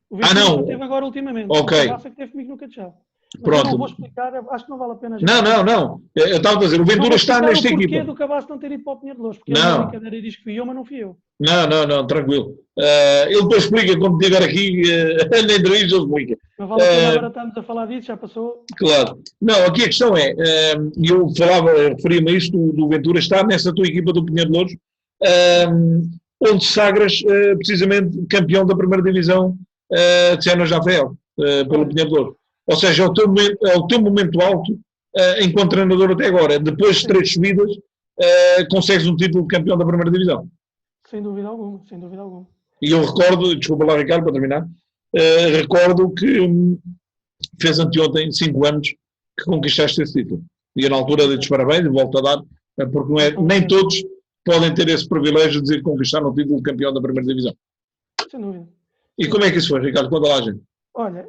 O Ventura não. só teve agora ultimamente. Ok. O Cabaça que teve comigo no Cajal. Pronto. Eu não vou explicar, acho que não vale a pena. Não. Eu estava a dizer, o Ventura está nesta equipa. Porquê do Cabaço não ter ido para o Pinheiro de Louros? Porque ele na brincadeira diz que fui eu, mas não fui eu. Não, tranquilo. Ele depois explica, quando estiver aqui na entrevista, ele explica. Não vale a pena agora estarmos a falar disso, já passou. Claro. Não, aqui a questão é, eu referia-me a isto, do Ventura está nessa tua equipa do Pinheiro de Louros, onde sagras precisamente campeão da primeira divisão de Cenas de Rafael, pelo Pinheiro de Louros. Ou seja, é o teu momento alto enquanto treinador até agora. Depois de 3 subidas, consegues um título de campeão da primeira divisão. Sem dúvida alguma. E eu recordo, desculpa lá Ricardo, para terminar, recordo que fez anteontem 5 anos que conquistaste esse título. E eu na altura dei-te parabéns e volto a dar, porque nem todos podem ter esse privilégio de dizer que conquistaram o título de campeão da primeira divisão. Sem dúvida. E como é que isso foi, Ricardo? Conta lá, gente. Olha,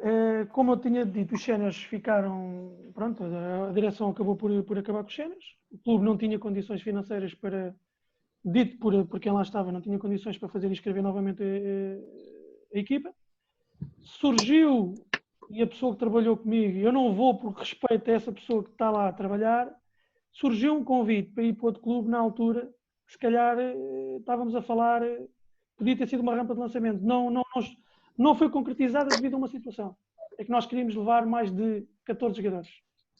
como eu tinha dito, os séniores ficaram... Pronto, a direção acabou por acabar com os séniores. O clube não tinha condições financeiras para... Dito por quem lá estava, não tinha condições para fazer inscrever novamente a equipa. Surgiu, e a pessoa que trabalhou comigo, eu não vou por respeito a essa pessoa que está lá a trabalhar, surgiu um convite para ir para outro clube na altura, que se calhar estávamos a falar, podia ter sido uma rampa de lançamento. Não foi concretizada devido a uma situação. É que nós queríamos levar mais de 14 jogadores.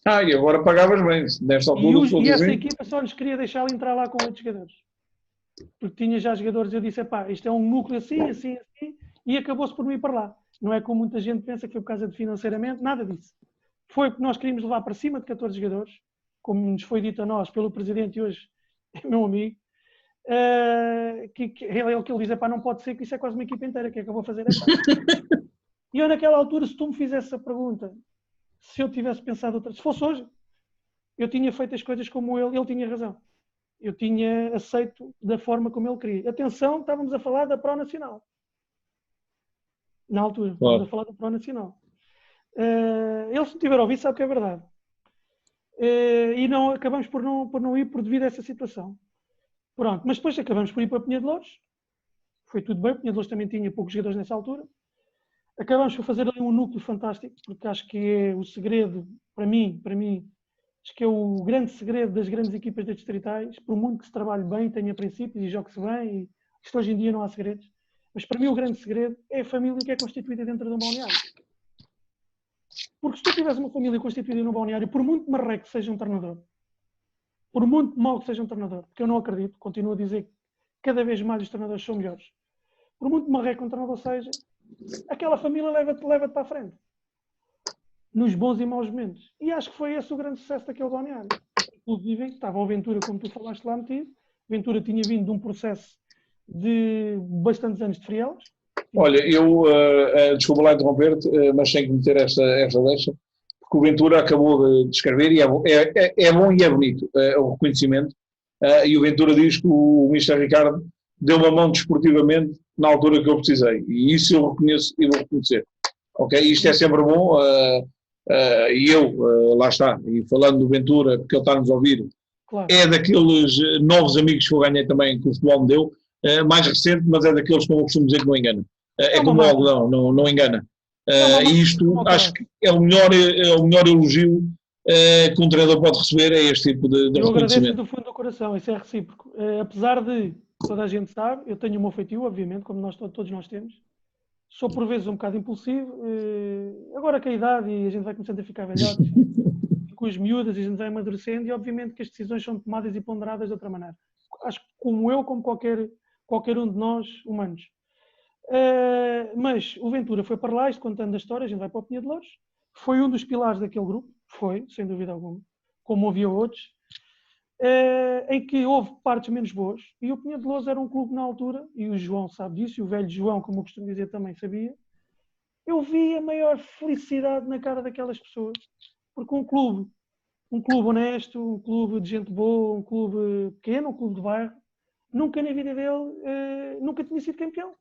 E agora pagavas bem, nesta altura. E essa equipa só nos queria deixar entrar lá com 8 jogadores. Porque tinha já jogadores, eu disse, isto é um núcleo assim, e acabou-se por me ir para lá. Não é como muita gente pensa que foi por causa de financeiramente, nada disso. Foi porque nós queríamos levar para cima de 14 jogadores, como nos foi dito a nós pelo presidente, e hoje é meu amigo, É o que ele diz, não pode ser, que isso é quase uma equipa inteira, que é que eu vou fazer? E eu naquela altura, se tu me fizesse a pergunta, se eu tivesse pensado outra, se fosse hoje, eu tinha feito as coisas como ele tinha razão. Eu tinha aceito da forma como ele queria. Atenção, estávamos a falar da Pro Nacional. Na altura, estávamos a falar da Pro Nacional. Ele, se tiver ouvido, sabe que é verdade. E não, acabamos por não ir devido a essa situação. Pronto, mas depois acabamos por ir para Penha de Louros. Foi tudo bem, Penha de Louros também tinha poucos jogadores nessa altura. Acabamos por fazer ali um núcleo fantástico, porque acho que é o segredo, para mim, acho que é o grande segredo das grandes equipas das distritais, por muito que se trabalhe bem, tenha princípios e jogue-se bem, e isto hoje em dia não há segredos, mas para mim o grande segredo é a família que é constituída dentro de um balneário. Porque se tu tiveres uma família constituída num balneário, por muito marreco que seja um treinador, por muito mau que seja um treinador, porque eu não acredito, continuo a dizer que cada vez mais os treinadores são melhores, por muito marreco que um treinador seja, aquela família leva-te para a frente. Nos bons e maus momentos. E acho que foi esse o grande sucesso daquele balneário. Inclusive, estava o Ventura, como tu falaste lá metido. Ventura tinha vindo de um processo de bastantes anos de Frielas. Olha, eu, desculpa lá interromper-te, mas tenho que meter esta deixa, porque o Ventura acabou de escrever e é bom e é bonito o reconhecimento. E o Ventura diz que o Mr. Ricardo deu uma mão desportivamente na altura que eu precisei. E isso eu reconheço e vou reconhecer. Ok? Isto é sempre bom. E eu, lá está, e falando do Ventura, porque ele está-nos a ouvir, claro. É daqueles novos amigos que eu ganhei também que o futebol me deu, mais recente, mas é daqueles que eu costumo dizer que não engana. É como o algodão, não engana. E isto acho que é o melhor elogio que um treinador pode receber, é este tipo de reconhecimento. Eu agradeço do fundo do coração, isso é recíproco. Apesar de, toda a gente sabe, eu tenho o meu feitio, obviamente, como todos nós temos. Sou por vezes um bocado impulsivo, agora com a idade e a gente vai começando a ficar velhote, com as miúdas e a gente vai amadurecendo e obviamente que as decisões são tomadas e ponderadas de outra maneira. Acho que como qualquer um de nós, humanos. Mas o Ventura foi para lá, isto contando a história, a gente vai para o Penha de Louros, foi um dos pilares daquele grupo, foi, sem dúvida alguma, como havia outros, em que houve partes menos boas, e o Penha de Louros era um clube na altura, e o João sabe disso, e o velho João, como eu costumo dizer, também sabia. Eu vi a maior felicidade na cara daquelas pessoas, porque um clube honesto, um clube de gente boa, um clube pequeno, um clube de bairro, nunca na vida dele, nunca tinha sido campeão.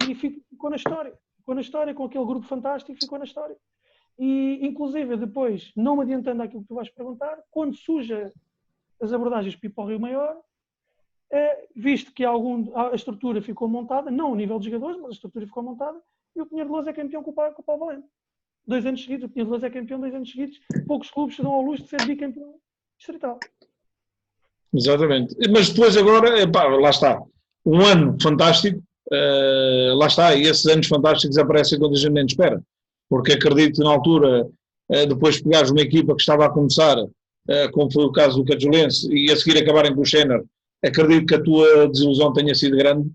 E ficou na história, com aquele grupo fantástico, ficou na história. E, inclusive, depois, não me adiantando àquilo que tu vais perguntar, quando surge as abordagens para o Rio Maior, visto que a estrutura ficou montada, não ao nível dos jogadores, mas a estrutura ficou montada, e o Pinheiro de Louros é campeão com o Paulo Valente. 2 anos seguidos, o Pinheiro de Louros é campeão 2 anos seguidos, poucos clubes se dão ao luxo de ser bicampeão distrital. Exatamente. Mas depois agora, lá está, um ano fantástico, lá está, e esses anos fantásticos aparecem quando a gente nem espera, porque acredito que na altura, depois de pegares uma equipa que estava a começar, como foi o caso do Cajolense, e a seguir acabarem com o Schenner, acredito que a tua desilusão tenha sido grande,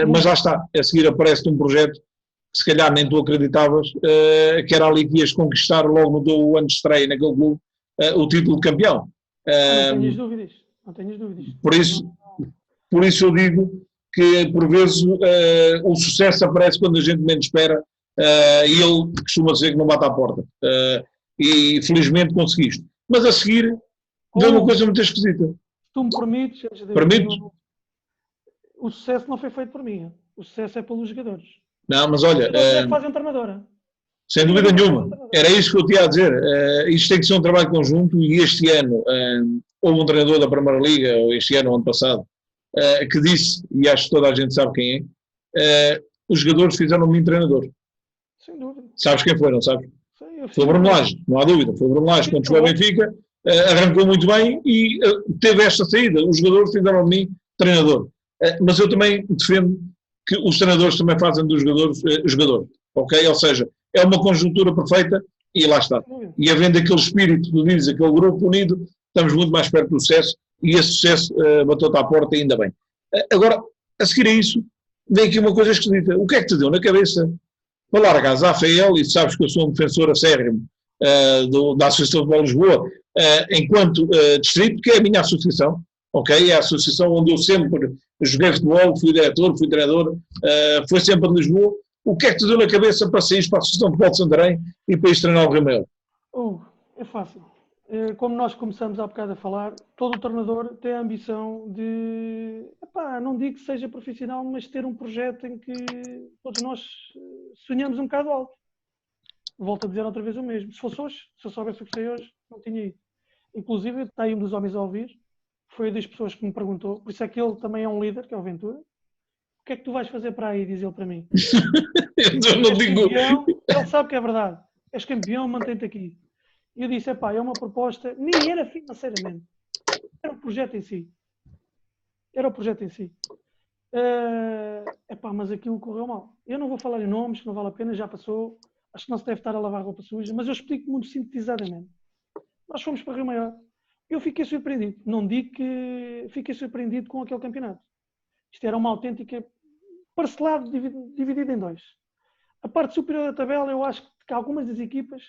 mas lá está, a seguir aparece-te um projeto que se calhar nem tu acreditavas, que era ali que ias conquistar logo no teu ano de estreia naquele clube, o título de campeão. Não tenhas dúvidas. Por isso eu digo que por vezes o sucesso aparece quando a gente menos espera, e ele costuma dizer que não bate à porta. E felizmente conseguiste. Mas a seguir, deu uma coisa muito esquisita. Se tu me permites, Permito? O sucesso não foi feito por mim. O sucesso é pelos jogadores. Não, mas olha... Os fazem treinadora. Sem dúvida nenhuma. Era isso que eu te ia dizer. Isto tem que ser um trabalho conjunto e este ano houve um treinador da Primeira Liga, ou este ano, ou ano passado, que disse, e acho que toda a gente sabe quem é, os jogadores fizeram um mim treinador. Sem dúvida. Sabes quem foi, não sabes? Foi o Brunelage, não há dúvida. Foi o Brunelage, quando chegou ao Benfica, arrancou muito bem e teve esta saída. Os jogadores fizeram de mim treinador. Mas eu também defendo que os treinadores também fazem dos jogadores jogador. Ok? Ou seja, é uma conjuntura perfeita e lá está. E havendo aquele espírito, tu dizes, aquele grupo unido, estamos muito mais perto do sucesso e esse sucesso bateu-te à porta e ainda bem. Agora, a seguir a isso, vem aqui uma coisa esquisita. O que é que te deu na cabeça para largares a AFL, e sabes que eu sou um defensor acérrimo da Associação de Futebol de Lisboa, enquanto distrito, que é a minha associação, ok? É a associação onde eu sempre joguei futebol, fui diretor, fui treinador, foi sempre de Lisboa. O que é que te deu na cabeça para sair para a Associação de Futebol de Santarém e para ir treinar o Rio Maior? É fácil. Como nós começamos há bocado a falar, todo o treinador tem a ambição de, epá, não digo que seja profissional, mas ter um projeto em que todos nós sonhamos um bocado alto. Volto a dizer outra vez o mesmo. Se fosse hoje, se eu soubesse o que sei hoje, não tinha ido. Inclusive, está aí um dos homens a ouvir, foi das pessoas que me perguntou, por isso é que ele também é um líder, que é o Ventura. O que é que tu vais fazer para aí, diz ele para mim. Eu não digo... Campeão, ele sabe que é verdade. És campeão, mantém-te aqui. E eu disse, epá, é uma proposta, nem era financeiramente, era o projeto em si. Era o projeto em si. Epá, mas aquilo correu mal. Eu não vou falar em nomes, que não vale a pena, já passou. Acho que não se deve estar a lavar roupa suja, mas eu explico muito sintetizadamente. Nós fomos para Rio Maior. Eu fiquei surpreendido. Não digo que fiquei surpreendido com aquele campeonato. Isto era uma autêntica parcelado dividido em dois. A parte superior da tabela, eu acho que algumas das equipas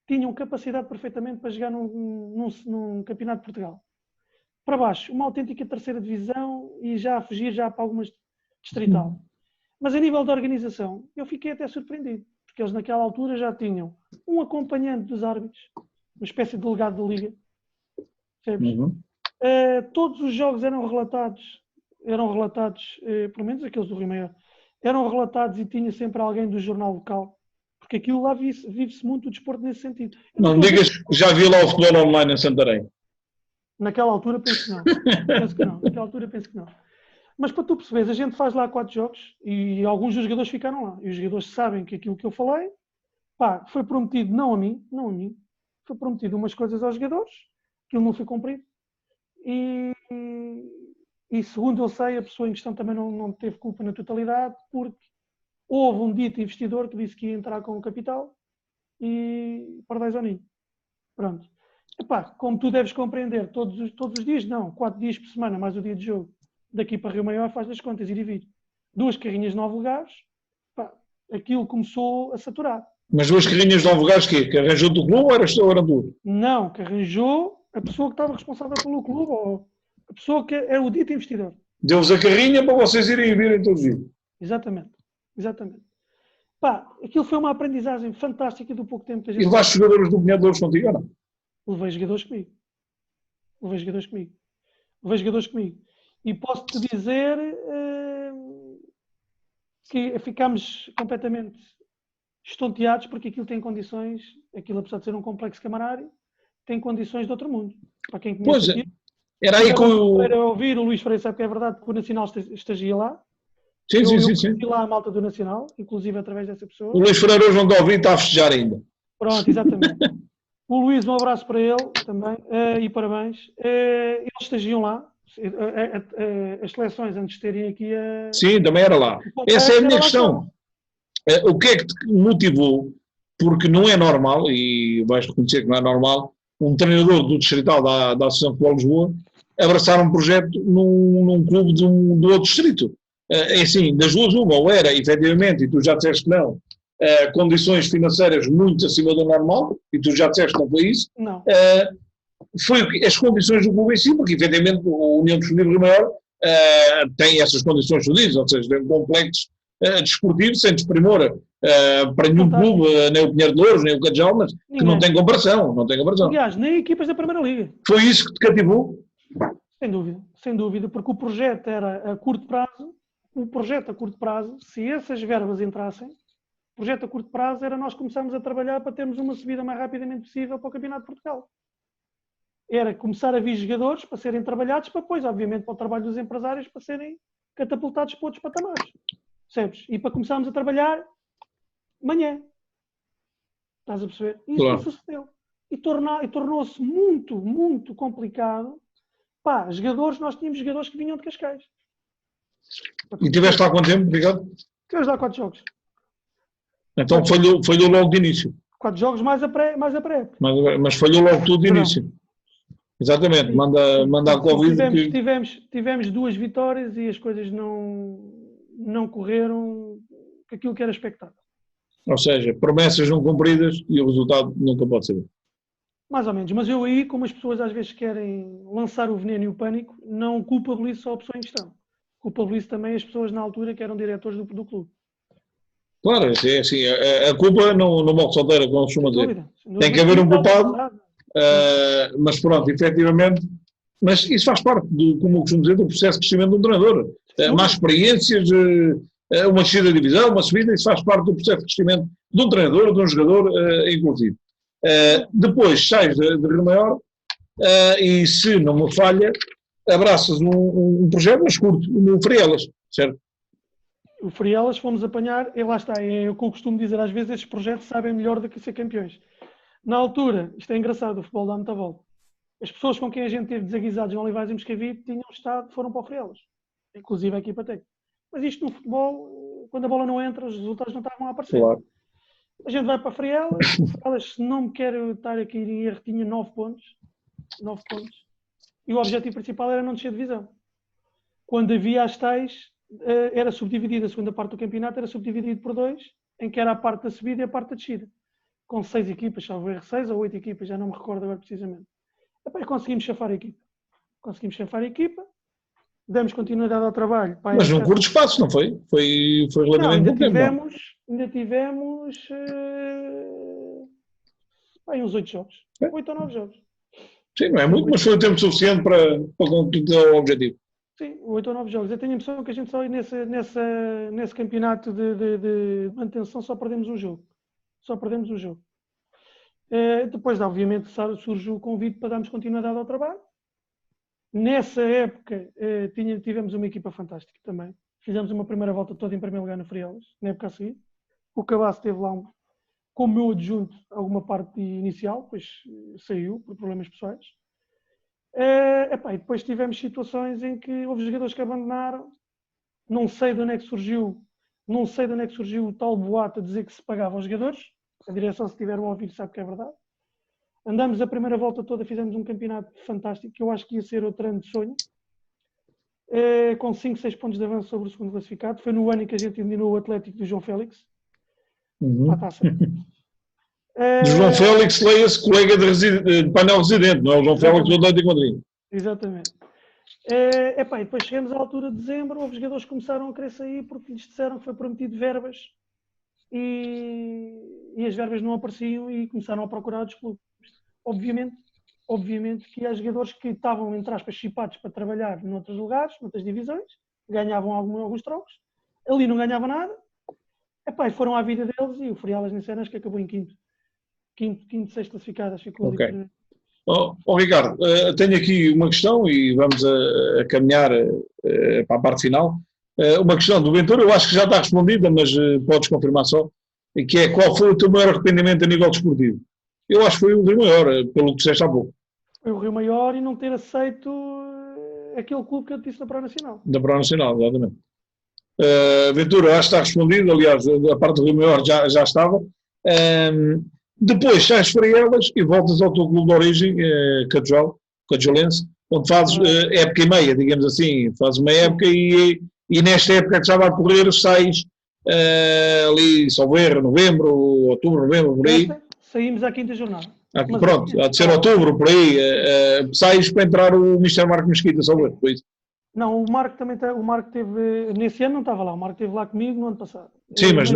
tinham capacidade perfeitamente para jogar num campeonato de Portugal. Para baixo, uma autêntica terceira divisão e já a fugir já para algumas distrital. Mas a nível da organização, eu fiquei até surpreendido, porque eles naquela altura já tinham um acompanhante dos árbitros, uma espécie de delegado da liga. Todos os jogos eram relatados, pelo menos aqueles do Rio Maior, eram relatados e tinha sempre alguém do jornal local. Porque aquilo lá vive-se muito o desporto nesse sentido. Não digas que já vi lá o futebol online em Santarém. Naquela altura penso que não. Naquela altura penso que não. Mas para tu perceberes, a gente faz lá 4 jogos e alguns dos jogadores ficaram lá. E os jogadores sabem que aquilo que eu falei, pá, foi prometido não a mim, foi prometido umas coisas aos jogadores, aquilo não foi cumprido. E segundo eu sei, a pessoa em questão também não teve culpa na totalidade, porque houve um dito investidor que disse que ia entrar com o capital e pardais ao ninho. Pronto. Epá, como tu deves compreender, todos os dias, não, 4 dias por semana, mais o dia de jogo, daqui para Rio Maior faz as contas e divide. 2 carrinhas de 9 lugares, epá, aquilo começou a saturar. Mas 2 carrinhas de 9 lugares que arranjou do clube ou era tu? Não, que arranjou a pessoa que estava responsável pelo clube ou a pessoa que era o dito investidor. Deu-vos a carrinha para vocês irem e virem todos os dias. Exatamente. Pá, aquilo foi uma aprendizagem fantástica do pouco tempo que a gente... E levaste jogadores do Pinhadores contigo ou não? Levei jogadores comigo. E posso-te dizer que ficámos completamente estonteados porque aquilo tem condições, aquilo apesar de ser um complexo camarário, tem condições de outro mundo. Para quem conhece aquilo, era aí que o Luís Freire sabe que é verdade que o Nacional estagia lá. Sim. Eu lá a malta do Nacional, inclusive através dessa pessoa. O Luís Freire hoje não está a ouvir, está a festejar ainda. Pronto, exatamente. O Luís, um abraço para ele também e parabéns. Eles estagiam lá. As seleções antes de terem aqui a... Sim, também era lá. Essa é a minha questão. O que é que te motivou? Porque não é normal, e vais reconhecer que não é normal, um treinador do distrital da Associação de Futebol de Lisboa abraçar um projeto num clube do outro distrito. É assim, das duas uma, ou era, efetivamente, e tu já disseste que não, condições financeiras muito acima do normal, e tu já disseste que não foi isso. Não. Foi as condições do clube em si, porque efetivamente a União Desportiva Rio Maior tem essas condições fodidas, ou seja, tem um complexo desportivo sem desprimor para nenhum clube, nem o Pinheiro de Louros, nem o Cajalmas, que não tem comparação. Aliás, nem equipas da Primeira Liga. Foi isso que te cativou? Sem dúvida, porque o projeto era a curto prazo. O projeto a curto prazo, se essas verbas entrassem, o projeto a curto prazo era nós começarmos a trabalhar para termos uma subida mais rapidamente possível para o Campeonato de Portugal. Era começar a vir jogadores para serem trabalhados, para depois, obviamente, para o trabalho dos empresários, para serem catapultados para outros patamares. Percebes? E para começarmos a trabalhar amanhã. Estás a perceber? E isso sucedeu. E tornou-se muito, muito complicado. Pá, nós tínhamos jogadores que vinham de Cascais. E tiveste lá quanto tempo, Ricardo? Tiveste lá 4 jogos. Então falhou logo de início. 4 jogos mais a pré. Mas falhou logo tudo de início. Exatamente, manda a Covid. Tivemos 2 vitórias e as coisas não correram aquilo que era expectável. Ou seja, promessas não cumpridas e o resultado nunca pode ser. Mais ou menos, mas eu aí, como as pessoas às vezes querem lançar o veneno e o pânico, não culpabilizo só a pessoa em questão. Culpabilizo também as pessoas na altura que eram diretores do clube. Claro, é assim, a culpa não morre solteira, como costuma dizer. Sem Tem dúvida. que haver um culpado, Sim. mas pronto, efetivamente, mas isso faz parte, como eu costumo dizer, do processo de crescimento de um treinador. Mais experiências, uma descida de divisão, uma subida, isso faz parte do processo de crescimento de um treinador, de um jogador, inclusive. Depois sais de Rio Maior e, se não me falha, abraças um projeto, mas curto, no Frielas, certo? O Frielas fomos apanhar, e lá está, é o que eu costumo dizer, às vezes estes projetos sabem melhor do que ser campeões. Na altura, isto é engraçado, o futebol dá muita volta. As pessoas com quem a gente teve desaguisados no Olivais e Moscavide foram para o Frielas, inclusive a equipa técnica. Mas isto no futebol, quando a bola não entra, os resultados não estavam a aparecer. Claro. A gente vai para Frielas, o Frielas, se não me quer estar aqui em erro, tinha 9 pontos. 9 pontos. E o objetivo principal era não descer de divisão. Quando havia as tais, era subdividida, a segunda parte do campeonato era subdividido por 2, em que era a parte da subida e a parte da descida. Com 6 equipas, salvo erro, 6 ou 8 equipas, já não me recordo agora precisamente. E conseguimos chafar a equipa. Demos continuidade ao trabalho. Mas num curto espaço, não foi? Foi relativamente bom tempo. Ainda tivemos uns 8 jogos. 8 ou 9 jogos. Sim, não é muito, mas foi o tempo suficiente para concluir o objetivo. Sim, 8 ou 9 jogos. Eu tenho a impressão que a gente só nesse campeonato de manutenção só perdemos um jogo. Depois, obviamente, surge o convite para darmos continuidade ao trabalho. Nessa época, tivemos uma equipa fantástica também. Fizemos uma primeira volta toda em primeiro lugar no Frielas, na época a seguir. O Cabasso teve lá, como meu adjunto, alguma parte inicial, depois saiu por problemas pessoais. E depois tivemos situações em que houve jogadores que abandonaram. Não sei de onde é que surgiu o tal boato a dizer que se pagava aos jogadores. A direção, se tiver a ouvir, sabe que é verdade. Andamos a primeira volta toda, fizemos um campeonato fantástico, que eu acho que ia ser outro ano de sonho, com 5, 6 pontos de avanço sobre o segundo classificado. Foi no ano em que a gente eliminou o Atlético do João Félix. Uhum. João Félix, leia-se colega de painel residente, não é o João Félix do Atlético de Madrid. Exatamente. E depois chegamos à altura de dezembro, houve jogadores que começaram a querer sair porque lhes disseram que foi prometido verbas e as verbas não apareciam e começaram a procurar outros clubes. Obviamente que há jogadores que estavam, entre aspas, chipados para trabalhar noutros lugares, noutras divisões, ganhavam alguns trocos, ali não ganhava nada, foram à vida deles e o Frielas nem sei, acho que acabou em quinto, sexto classificado, ficou okay. ali. Ricardo, tenho aqui uma questão e vamos a caminhar para a parte final. Uma questão do Ventura, eu acho que já está respondida, mas podes confirmar só, que é: qual foi o teu maior arrependimento a nível desportivo? Eu acho que foi o Rio Maior, pelo que disseste há pouco. Foi o Rio Maior e não ter aceito aquele clube que eu te disse da Pro Nacional. Da Pro Nacional, exatamente. Ventura, acho que está respondido, aliás, a parte do Rio Maior já estava. Depois sais Frielas e voltas ao teu clube de origem, Cajolense, onde fazes época e meia, digamos assim, fazes uma época e nesta época que já vai correr, sais ali, salvo novembro, outubro, novembro, por aí. Saímos à quinta jornada. Pronto, há de ser outubro, por aí, sais para entrar o Mr. Marco Mesquita, salvo por isso. Não, o Marco também teve, nesse ano não estava lá, o Marco esteve lá comigo no ano passado. Sim, mas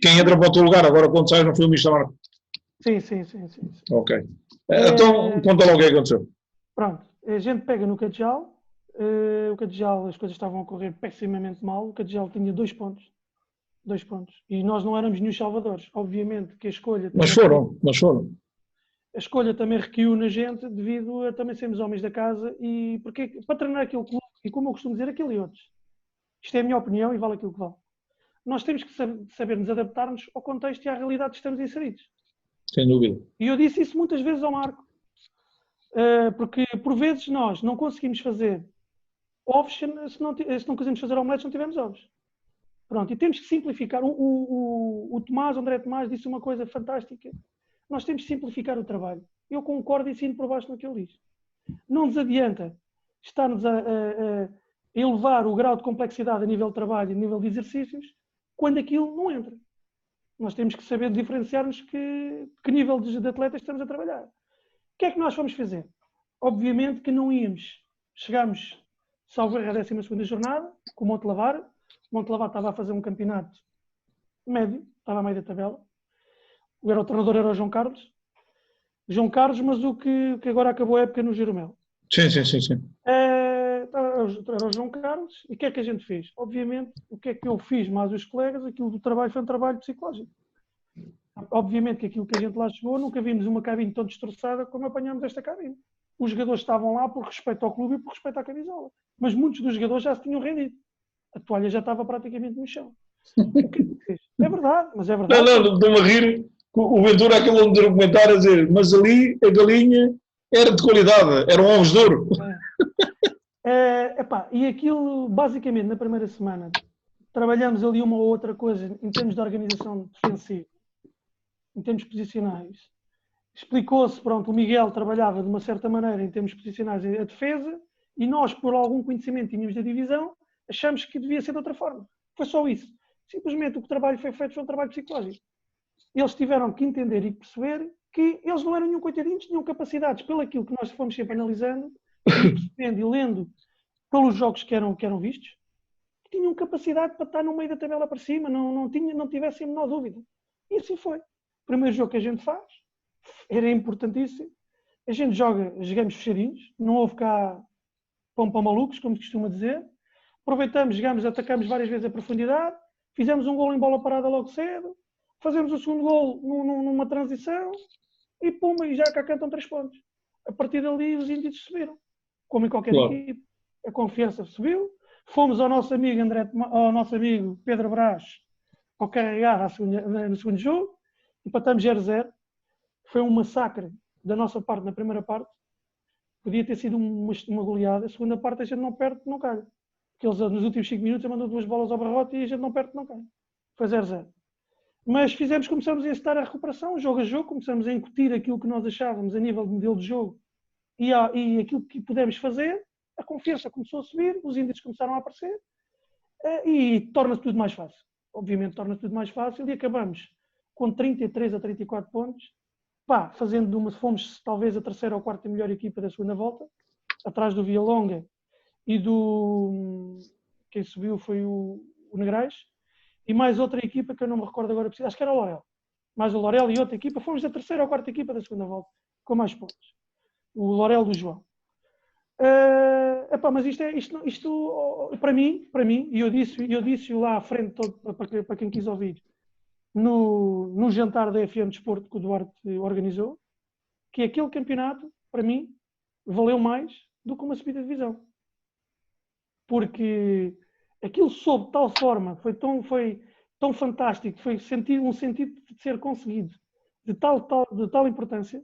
quem entra para o teu lugar agora quando sais não foi o Mr. Marco? Sim. Ok. Então, conta logo o que aconteceu. Pronto, a gente pega no Cadejal, o Cadejal, as coisas estavam a correr pessimamente mal, o Cadejal tinha 2 pontos. E nós não éramos nenhum salvadores. Obviamente que a escolha... Mas foram. A escolha também requeriu na gente devido a também sermos homens da casa e porque para treinar aquele clube, e como eu costumo dizer, aquele e outros. Isto é a minha opinião e vale aquilo que vale. Nós temos que saber nos adaptar-nos ao contexto e à realidade que estamos inseridos. Sem dúvida. E eu disse isso muitas vezes ao Marco. Porque por vezes nós não conseguimos fazer ovos se não conseguimos fazer omeletes se não tivermos ovos. Pronto, e temos que simplificar. O André Tomás disse uma coisa fantástica. Nós temos que simplificar o trabalho. Eu concordo e sinto por baixo no que ele diz. Não nos adianta estarmos a elevar o grau de complexidade a nível de trabalho e a nível de exercícios quando aquilo não entra. Nós temos que saber diferenciar-nos que nível de atletas estamos a trabalhar. que é que nós fomos fazer? Obviamente que não íamos. Chegámos, salvo erro, à 12ª jornada, com o Montelavar. O Montelavar estava a fazer um campeonato médio, estava a meio da tabela. O treinador era o João Carlos. João Carlos, mas o que agora acabou a época no Jeromel. Sim. Era o João Carlos. E o que é que a gente fez? Obviamente, o que é que eu fiz, mais os colegas, aquilo do trabalho foi um trabalho psicológico. Obviamente que aquilo que a gente lá chegou, nunca vimos uma cabine tão destroçada como apanhamos esta cabine. Os jogadores estavam lá por respeito ao clube e por respeito à camisola. Mas muitos dos jogadores já se tinham rendido. A toalha já estava praticamente no chão. O que é que fez? É verdade, mas é verdade. Não, estou-me a rir. O Ventura acabou de documentar a dizer, mas ali a galinha era de qualidade, eram ovos de ouro. E aquilo, basicamente, na primeira semana, trabalhamos ali uma ou outra coisa em termos de organização defensiva, em termos posicionais. Explicou-se, pronto, o Miguel trabalhava de uma certa maneira em termos posicionais a defesa e nós, por algum conhecimento que tínhamos da divisão, achamos que devia ser de outra forma. Foi só isso. Simplesmente o que o trabalho foi feito foi um trabalho psicológico. Eles tiveram que entender e perceber que eles não eram nenhum coitadinhos, tinham capacidades, pelo aquilo que nós fomos sempre analisando, e percebendo e lendo pelos jogos que eram vistos, que tinham capacidade para estar no meio da tabela para cima, não tivessem a menor dúvida. E assim foi. O primeiro jogo que a gente faz era importantíssimo. A gente jogamos fechadinhos, não houve cá pão para malucos, como se costuma dizer. Aproveitamos, jogamos, atacamos várias vezes a profundidade, fizemos um gol em bola parada logo cedo, fazemos o segundo gol numa transição e pumba, e já cá cantam 3 pontos. A partir dali os índices subiram, como em qualquer equipe. A confiança subiu. Fomos ao nosso amigo Pedro Brás ao carregar no segundo jogo, empatamos 0-0. Foi um massacre da nossa parte na primeira parte. Podia ter sido uma goleada. A segunda parte a gente não perde, não cai. Porque eles nos últimos 5 minutos mandam 2 bolas ao barrote e a gente não perde, não cai. Foi 0-0. Mas começamos a encetar a recuperação, jogo a jogo, começamos a incutir aquilo que nós achávamos a nível de modelo de jogo e aquilo que pudemos fazer. A confiança começou a subir, os índices começaram a aparecer e torna-se tudo mais fácil. Obviamente torna-se tudo mais fácil e acabamos com 33 a 34 pontos, fomos talvez a terceira ou quarta melhor equipa da segunda volta, atrás do Villalonga e quem subiu foi o Negrais, e mais outra equipa que eu não me recordo agora, acho que era o Lorel. Mais o Lorel e outra equipa, fomos a terceira ou quarta equipa da segunda volta, com mais pontos. O Lorel do João. Mas isto para mim, e eu disse lá à frente para quem quis ouvir, no jantar da FM Desporto que o Duarte organizou, que aquele campeonato, para mim, valeu mais do que uma subida de divisão. Porque aquilo soube de tal forma, foi tão fantástico, foi um sentido de ser conseguido, de tal importância,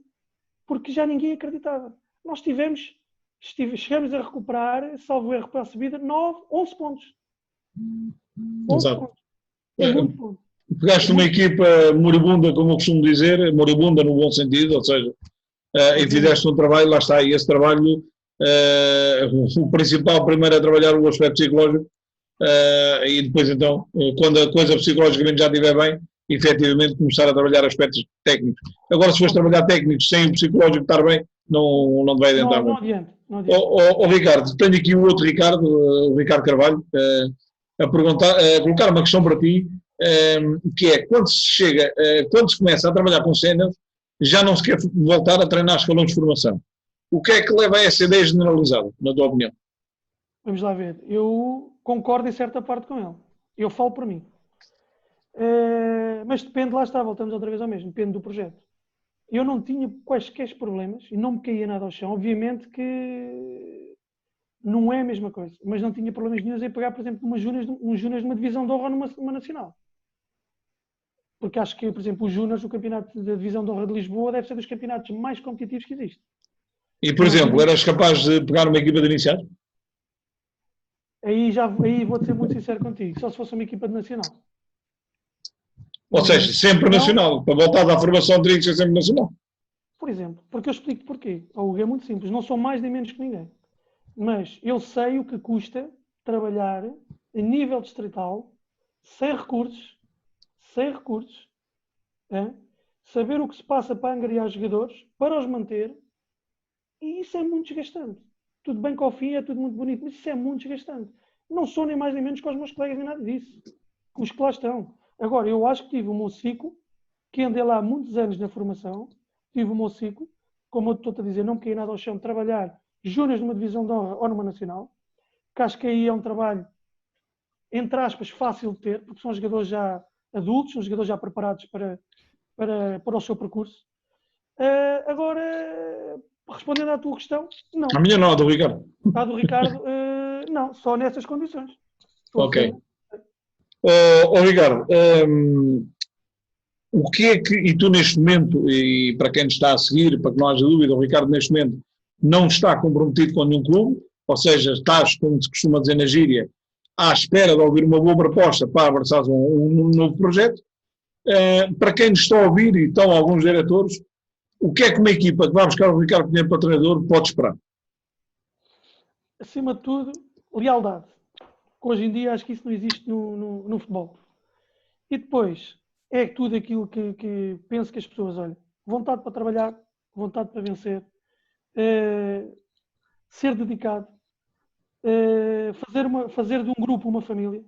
porque já ninguém acreditava. Nós chegamos a recuperar, salvo erro para a subida, 11 pontos. 11 pontos. É muito ponto. Pegaste uma equipa moribunda, como eu costumo dizer, moribunda no bom sentido, ou seja, e fizeste um trabalho, lá está, e esse trabalho, o principal primeiro é trabalhar o aspecto psicológico, e depois então, quando a coisa psicologicamente já estiver bem, efetivamente começar a trabalhar aspectos técnicos. Agora, se fores trabalhar técnicos sem o psicológico estar bem, não vai adiantar. Não adianta. Ricardo, tenho aqui o outro Ricardo, o Ricardo Carvalho, a colocar uma questão para ti, que é, quando se começa a trabalhar com cenas, já não se quer voltar a treinar escalões de formação. O que é que leva a essa ideia generalizada, na tua opinião? Vamos lá ver. Eu concordo em certa parte com ele. Eu falo por mim. Mas depende, lá está, voltamos outra vez ao mesmo, depende do projeto. Eu não tinha quaisquer problemas e não me caía nada ao chão. Obviamente que não é a mesma coisa, mas não tinha problemas nenhum em pegar, por exemplo, uns júniores de uma divisão de honra numa nacional. Porque acho que, por exemplo, os júniores, o campeonato da divisão de honra de Lisboa deve ser dos campeonatos mais competitivos que existe. E, por exemplo, eras capaz de pegar uma equipa de iniciados? Aí vou-te ser muito sincero contigo, só se fosse uma equipa de nacional. Ou seja, sempre nacional. Para voltar à formação teria que ser sempre nacional. Por exemplo, porque eu explico porquê. O Hugo é muito simples, não sou mais nem menos que ninguém. Mas eu sei o que custa trabalhar a nível distrital, sem recursos, saber o que se passa para angariar jogadores, para os manter isso é muito desgastante. Tudo bem que ao fim é tudo muito bonito, mas isso é muito desgastante. Não sou nem mais nem menos que os meus colegas nem nada disso. Os que lá estão. Agora, eu acho que tive o meu ciclo, que andei lá há muitos anos na formação, tive o meu ciclo, como eu estou a dizer, não me caí nada ao chão de trabalhar júniores numa divisão de honra ou numa nacional, que acho que aí é um trabalho, entre aspas, fácil de ter, porque são jogadores já adultos, são jogadores já preparados para o seu percurso. Agora, respondendo à tua questão, não. A minha não, a do Ricardo. A do Ricardo, não, só nessas condições. Ok. Ricardo, o que é que, e tu neste momento, e para quem nos está a seguir, para que não haja dúvida, o Ricardo neste momento não está comprometido com nenhum clube, ou seja, estás, como se costuma dizer na gíria, à espera de ouvir uma boa proposta para abraçar um novo projeto. Para quem nos está a ouvir, e estão alguns diretores, o que é que uma equipa que vai buscar o Ricardo Pinheiro para treinador pode esperar? Acima de tudo, lealdade. Hoje em dia acho que isso não existe no futebol. E depois, é tudo aquilo que penso que as pessoas olham. Vontade para trabalhar, vontade para vencer, ser dedicado, fazer de um grupo uma família,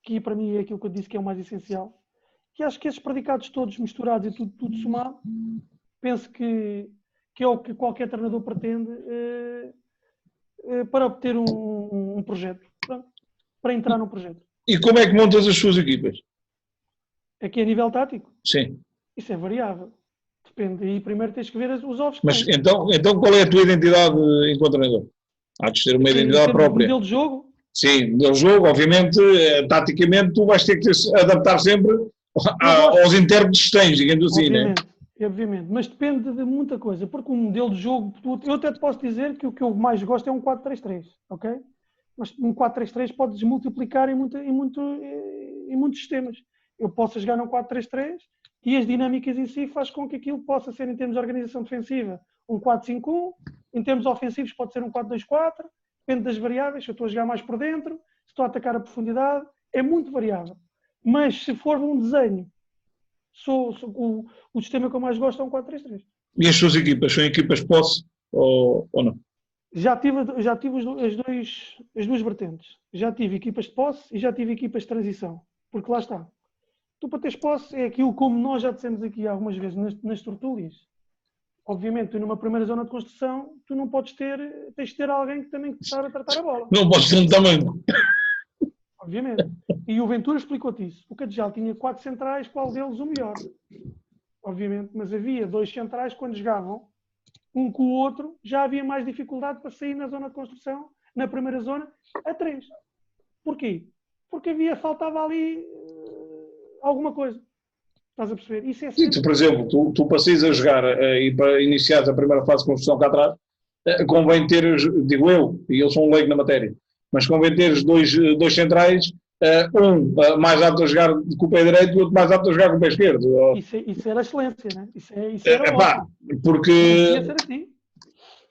que para mim é aquilo que eu disse que é o mais essencial. E acho que esses predicados todos misturados e tudo somado, penso que é o que qualquer treinador pretende para obter um projeto, para entrar num projeto. E como é que montas as suas equipas? Aqui a nível tático? Sim. Isso é variável. Depende. E primeiro tens que ver os ovos que Mas tens. então qual é a tua identidade enquanto treinador? Há de ter uma identidade própria. Modelo de jogo? Sim, modelo de jogo, obviamente, taticamente tu vais ter que adaptar sempre aos intérpretes que tens, digamos assim, obviamente, né? Obviamente, mas depende de muita coisa, porque o modelo de jogo, eu até te posso dizer que o que eu mais gosto é um 4-3-3, ok? Mas um 4-3-3 pode desmultiplicar em muitos sistemas. Eu posso jogar num 4-3-3 e as dinâmicas em si faz com que aquilo possa ser, em termos de organização defensiva, um 4-5-1, em termos ofensivos pode ser um 4-2-4, depende das variáveis, se eu estou a jogar mais por dentro, se estou a atacar a profundidade, é muito variável. Mas se for um desenho, o sistema que eu mais gosto é um 4-3-3. E as suas equipas, são equipas posse ou não? Já tive as duas vertentes. Já tive equipas de posse e já tive equipas de transição. Porque lá está. Tu para teres posse é aquilo como nós já dissemos aqui algumas vezes nas tertúlias. Obviamente, tu numa primeira zona de construção, tu não podes tens de ter alguém que também sabe tratar a bola. Não podes ter um tamanho. Obviamente. E o Ventura explicou-te isso. O Cadejal tinha 4 centrais, qual deles o melhor? Obviamente. Mas havia 2 centrais, quando jogavam um com o outro, já havia mais dificuldade para sair na zona de construção, na primeira zona, a 3. Porquê? Porque faltava ali alguma coisa. Estás a perceber? Isso é sempre... Sim, por exemplo, tu passes a jogar e para iniciar a primeira fase de construção cá atrás, convém ter, digo eu, e eu sou um leigo na matéria, mas convém ter dois centrais, mais apto a jogar com o pé direito e o outro mais apto a jogar com o pé esquerdo. Isso era excelência, né? Isso era ótimo. Porque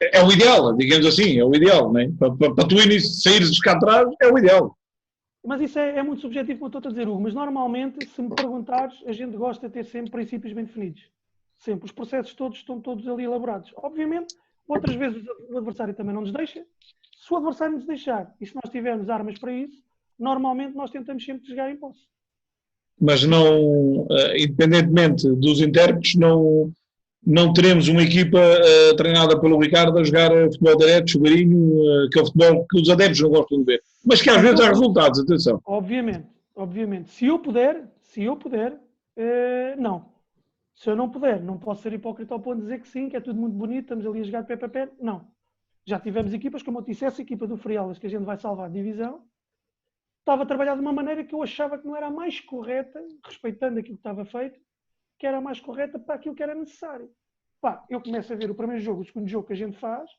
é o ideal, digamos assim, é o ideal, né? Para tu saíres de cá atrás, é o ideal. Mas isso é muito subjetivo, como eu estou a dizer, Hugo. Mas normalmente, se me perguntares, a gente gosta de ter sempre princípios bem definidos. Sempre. Os processos todos estão todos ali elaborados. Obviamente, outras vezes o adversário também não nos deixa. Se o adversário nos deixar e se nós tivermos armas para isso, normalmente nós tentamos sempre jogar em posse. Mas não, independentemente dos intérpretes, não teremos uma equipa treinada pelo Ricardo a jogar futebol direto, chuveirinho, que é o futebol que os adeptos não gostam de ver. Mas que às vezes há resultados, atenção. Obviamente. Se eu puder, não. Se eu não puder, não posso ser hipócrita ao ponto de dizer que sim, que é tudo muito bonito, estamos ali a jogar pé para pé. Não. Já tivemos equipas, como eu disse, essa equipa do Frielas que a gente vai salvar de divisão, estava a trabalhar de uma maneira que eu achava que não era a mais correta, respeitando aquilo que estava feito, que era a mais correta para aquilo que era necessário. Eu começo a ver o primeiro jogo, o segundo jogo que a gente faz,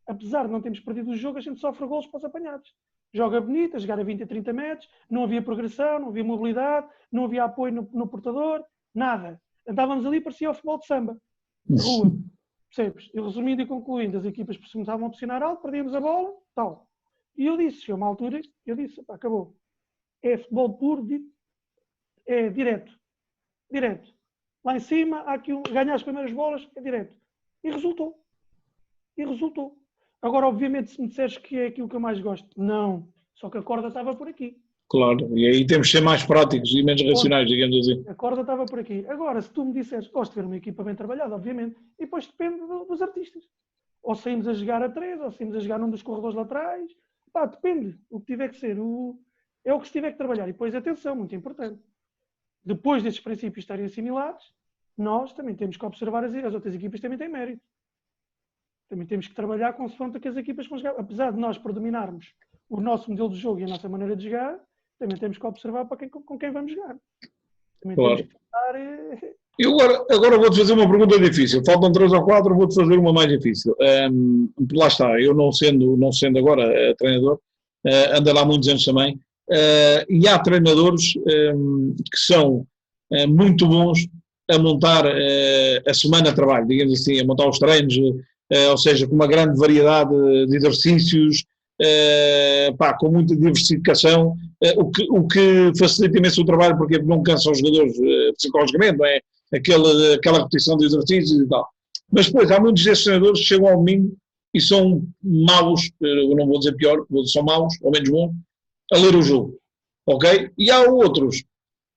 apesar de não termos perdido o jogo, a gente sofre golos para os apanhados. Joga bonita, jogar a 20 a 30 metros, não havia progressão, não havia mobilidade, não havia apoio no portador, nada. Andávamos ali, parecia o futebol de samba, de rua. Percebes? E resumindo e concluindo, as equipas começavam a pressionar alto, perdíamos a bola, tal. E eu disse, chegou uma altura, acabou. É futebol puro, é direto. Lá em cima, há aqui ganhar as primeiras bolas, é direto. E resultou. e resultou. Agora, obviamente, se me disseres que é aquilo que eu mais gosto, não. Só que a corda estava por aqui. Claro, e aí temos de ser mais práticos e menos racionais, digamos assim. A corda estava por aqui. Agora, se tu me disseres, gosto de ver uma equipa bem trabalhada, obviamente, e depois depende dos artistas. Ou saímos a jogar a 3, ou saímos a jogar num dos corredores laterais. Pá, depende. O que tiver que ser. É o que se tiver que trabalhar. E depois, atenção, muito importante. Depois desses princípios estarem assimilados, nós também temos que observar as outras equipas também têm mérito. Também temos que trabalhar consoante que as equipas vão jogar. Apesar de nós predominarmos o nosso modelo de jogo e a nossa maneira de jogar, também temos que observar com quem vamos jogar. Também Claro. temos que tentar... Eu agora vou-te fazer uma pergunta difícil. Faltam 3 ou 4, vou-te fazer uma mais difícil. Lá está, eu não sendo agora treinador, ando lá há muitos anos também, e há treinadores que são muito bons a montar a semana de trabalho, digamos assim, a montar os treinos, ou seja, com uma grande variedade de exercícios, com muita diversificação, o que facilita imenso o trabalho, porque não cansa os jogadores psicologicamente, não é? Aquela repetição de exercícios e tal. Mas depois há muitos desses treinadores que chegam ao domingo e são maus, eu não vou dizer pior, são maus, ou menos bons, a ler o jogo, ok? E há outros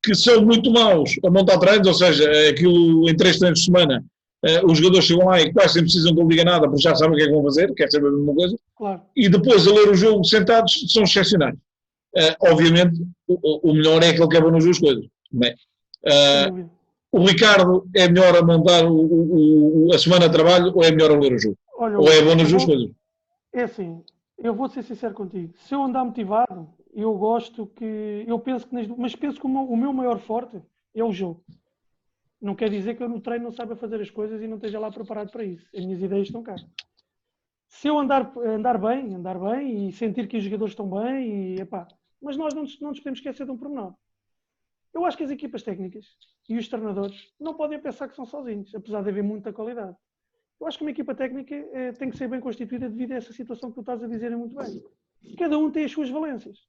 que são muito maus a montar treinos, ou seja, aquilo em 3 treinos de semana, os jogadores chegam lá e quase nem precisam que eu diga nada, porque já sabem o que é que vão fazer, quer saber a mesma coisa, Claro. E depois a ler o jogo sentados são excepcionais. Obviamente, o melhor é aquele que é bom nas duas coisas. Não é? O Ricardo é melhor a montar a semana de trabalho ou é melhor a ler o jogo? Olha, ou é bom nas duas coisas? É assim, eu vou ser sincero contigo. Se eu andar motivado, eu gosto que... Eu penso que... Mas penso que o meu maior forte é o jogo. Não quer dizer que eu no treino não saiba fazer as coisas e não esteja lá preparado para isso. As minhas ideias estão cá. Se eu andar bem e sentir que os jogadores estão bem, mas nós não nos podemos esquecer de um pormenor. Eu acho que as equipas técnicas e os treinadores não podem pensar que são sozinhos, apesar de haver muita qualidade. Eu acho que uma equipa técnica tem que ser bem constituída devido a essa situação que tu estás a dizer muito bem. Cada um tem as suas valências.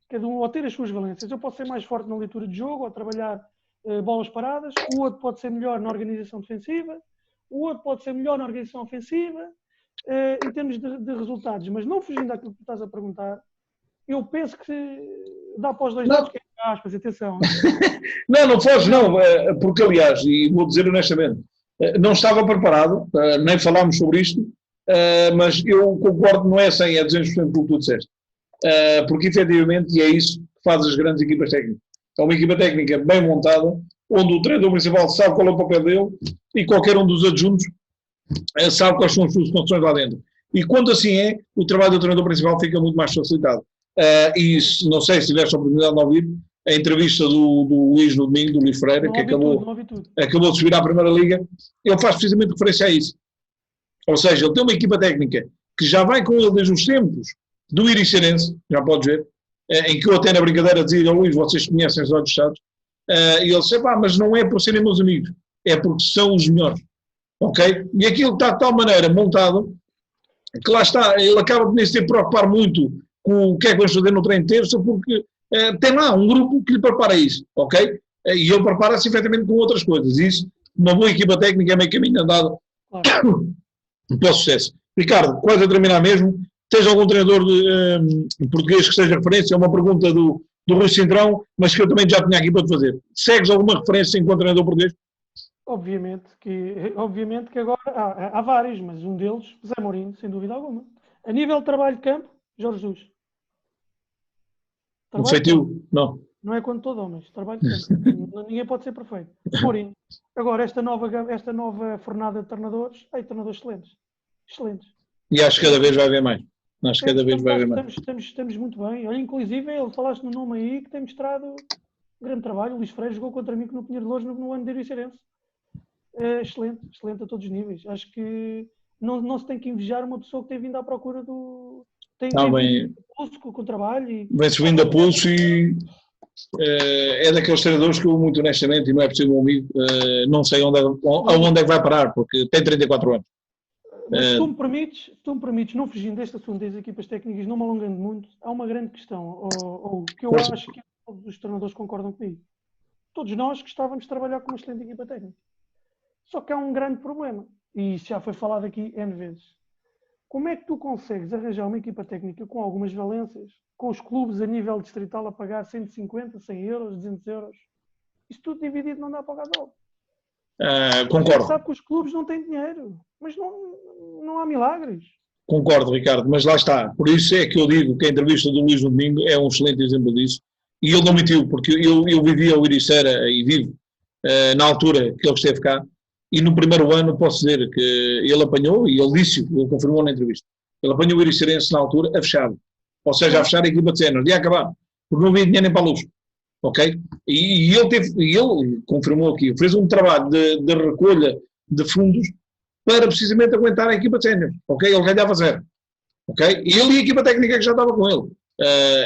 Cada um, ao ter as suas valências, eu posso ser mais forte na leitura de jogo, ou trabalhar bolas paradas, o outro pode ser melhor na organização defensiva, o outro pode ser melhor na organização ofensiva, em termos de resultados. Mas não fugindo daquilo que tu estás a perguntar, eu penso que dá para os dois lados, que é aspas, atenção. Não foge, não, porque aliás, e vou dizer honestamente, não estava preparado, nem falámos sobre isto, mas eu concordo, não é 100, é 200% com o que tu disseste. Porque efetivamente, e é isso que faz as grandes equipas técnicas. É uma equipa técnica bem montada, onde o treinador principal sabe qual é o papel dele e qualquer um dos adjuntos sabe quais são as suas funções lá dentro. E quando assim é, o trabalho do treinador principal fica muito mais facilitado. E não sei se tiveste a oportunidade de ouvir a entrevista do Luís no domingo, do Luís Freire, que acabou de subir à Primeira Liga, ele faz precisamente referência a isso. Ou seja, ele tem uma equipa técnica que já vai com ele desde os tempos do Iricerense, já podes ver, em que eu até na brincadeira dizia, Luís, vocês conhecem os olhos fechados, e ele disse, mas não é por serem meus amigos, é porque são os melhores. Ok? E aquilo está de tal maneira montado que lá está, ele acaba de nem se ter preocupar muito com o que é que vamos fazer no treino terça, porque tem lá um grupo que lhe prepara isso, ok? E ele prepara-se efetivamente com outras coisas. Isso, uma boa equipa técnica é meio caminho andado para o sucesso. Ricardo, quase a terminar mesmo, tens algum treinador de português que seja referência? É uma pergunta do Rui Cintrão, mas que eu também já tinha aqui para te fazer. Segues alguma referência enquanto treinador português? Obviamente que agora há vários, mas um deles, Zé Mourinho, sem dúvida alguma. A nível de trabalho de campo, Jorge Jesus. Um feitio? Não. Não é quando todo homem, trabalho de campo. Ninguém pode ser perfeito. Mourinho. Agora, esta nova fornada de treinadores, treinadores excelentes. Excelentes. E acho que cada vez vai haver mais. Acho que cada vez vai haver mais. Estamos muito bem. Olha, inclusive, ele falaste no nome aí que tem mostrado um grande trabalho. O Luís Freire jogou contra mim no Pinheiro de Louros no ano de Iricerense. Excelente a todos os níveis. Acho que não se tem que invejar uma pessoa que tem vindo à procura do... Tem vindo pulso com o trabalho. Vem subindo a pulso e é daqueles treinadores que eu, muito honestamente, e não é possível um amigo, não sei aonde é que vai parar, porque tem 34 anos. Mas se tu me permites, não fugindo deste assunto das equipas técnicas, não me alongando muito, há uma grande questão, ou que eu acho que todos os treinadores concordam comigo. Todos nós gostávamos de trabalhar com uma excelente equipa técnica. Só que há um grande problema. e isto já foi falado aqui N vezes, como é que tu consegues arranjar uma equipa técnica com algumas valências, com os clubes a nível distrital a pagar 150, 100 euros, 200 euros? Isto tudo dividido não dá para o gasol. Concordo. Sabe que os clubes não têm dinheiro, mas não há milagres. Concordo, Ricardo, mas lá está. Por isso é que eu digo que a entrevista do Luís no domingo é um excelente exemplo disso. E ele não mentiu, porque eu vivia o Ericeira e vivo na altura que ele esteve cá. E no primeiro ano posso dizer que ele apanhou, e ele disse, ele confirmou na entrevista, ele apanhou o Ericeirense na altura a fechar. Ou seja, a fechar a equipa de cenas, ia acabar. Porque não havia dinheiro nem para a luz. Ok? E ele confirmou aqui, fez um trabalho de recolha de fundos para precisamente aguentar a equipa de sénior, ok? Ele ganhava zero, ok? Ele e a equipa técnica que já estava com ele.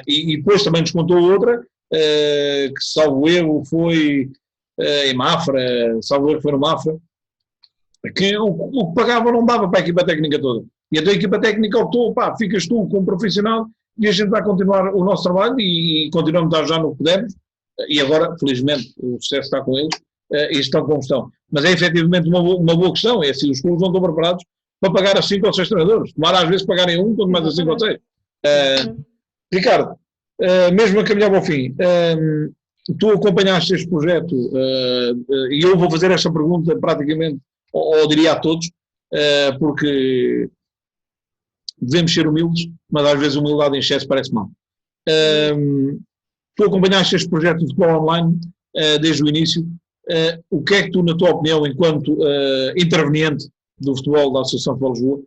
E depois também nos contou outra, que salvo erro foi em Mafra, salvo erro foi no Mafra, que o que pagava não dava para a equipa técnica toda. E então a equipa técnica optou, pá, ficas tu como profissional e a gente vai continuar o nosso trabalho e continuamos a ajudar no que pudermos. E agora, felizmente, o sucesso está com eles e estão como estão. Mas é efetivamente uma boa questão, é assim, os clubes não estão preparados para pagar a 5 ou 6 treinadores. Tomara às vezes pagarem um, quanto mais a 5 ou 6. Ricardo, mesmo a caminhar ao fim, tu acompanhaste este projeto e eu vou fazer esta pergunta praticamente, ou diria a todos, porque devemos ser humildes, mas às vezes a humildade em excesso parece mal. Tu acompanhaste este projeto de futebol online desde o início. O que é que tu, na tua opinião, enquanto interveniente do futebol da Associação de Futebol de Lisboa,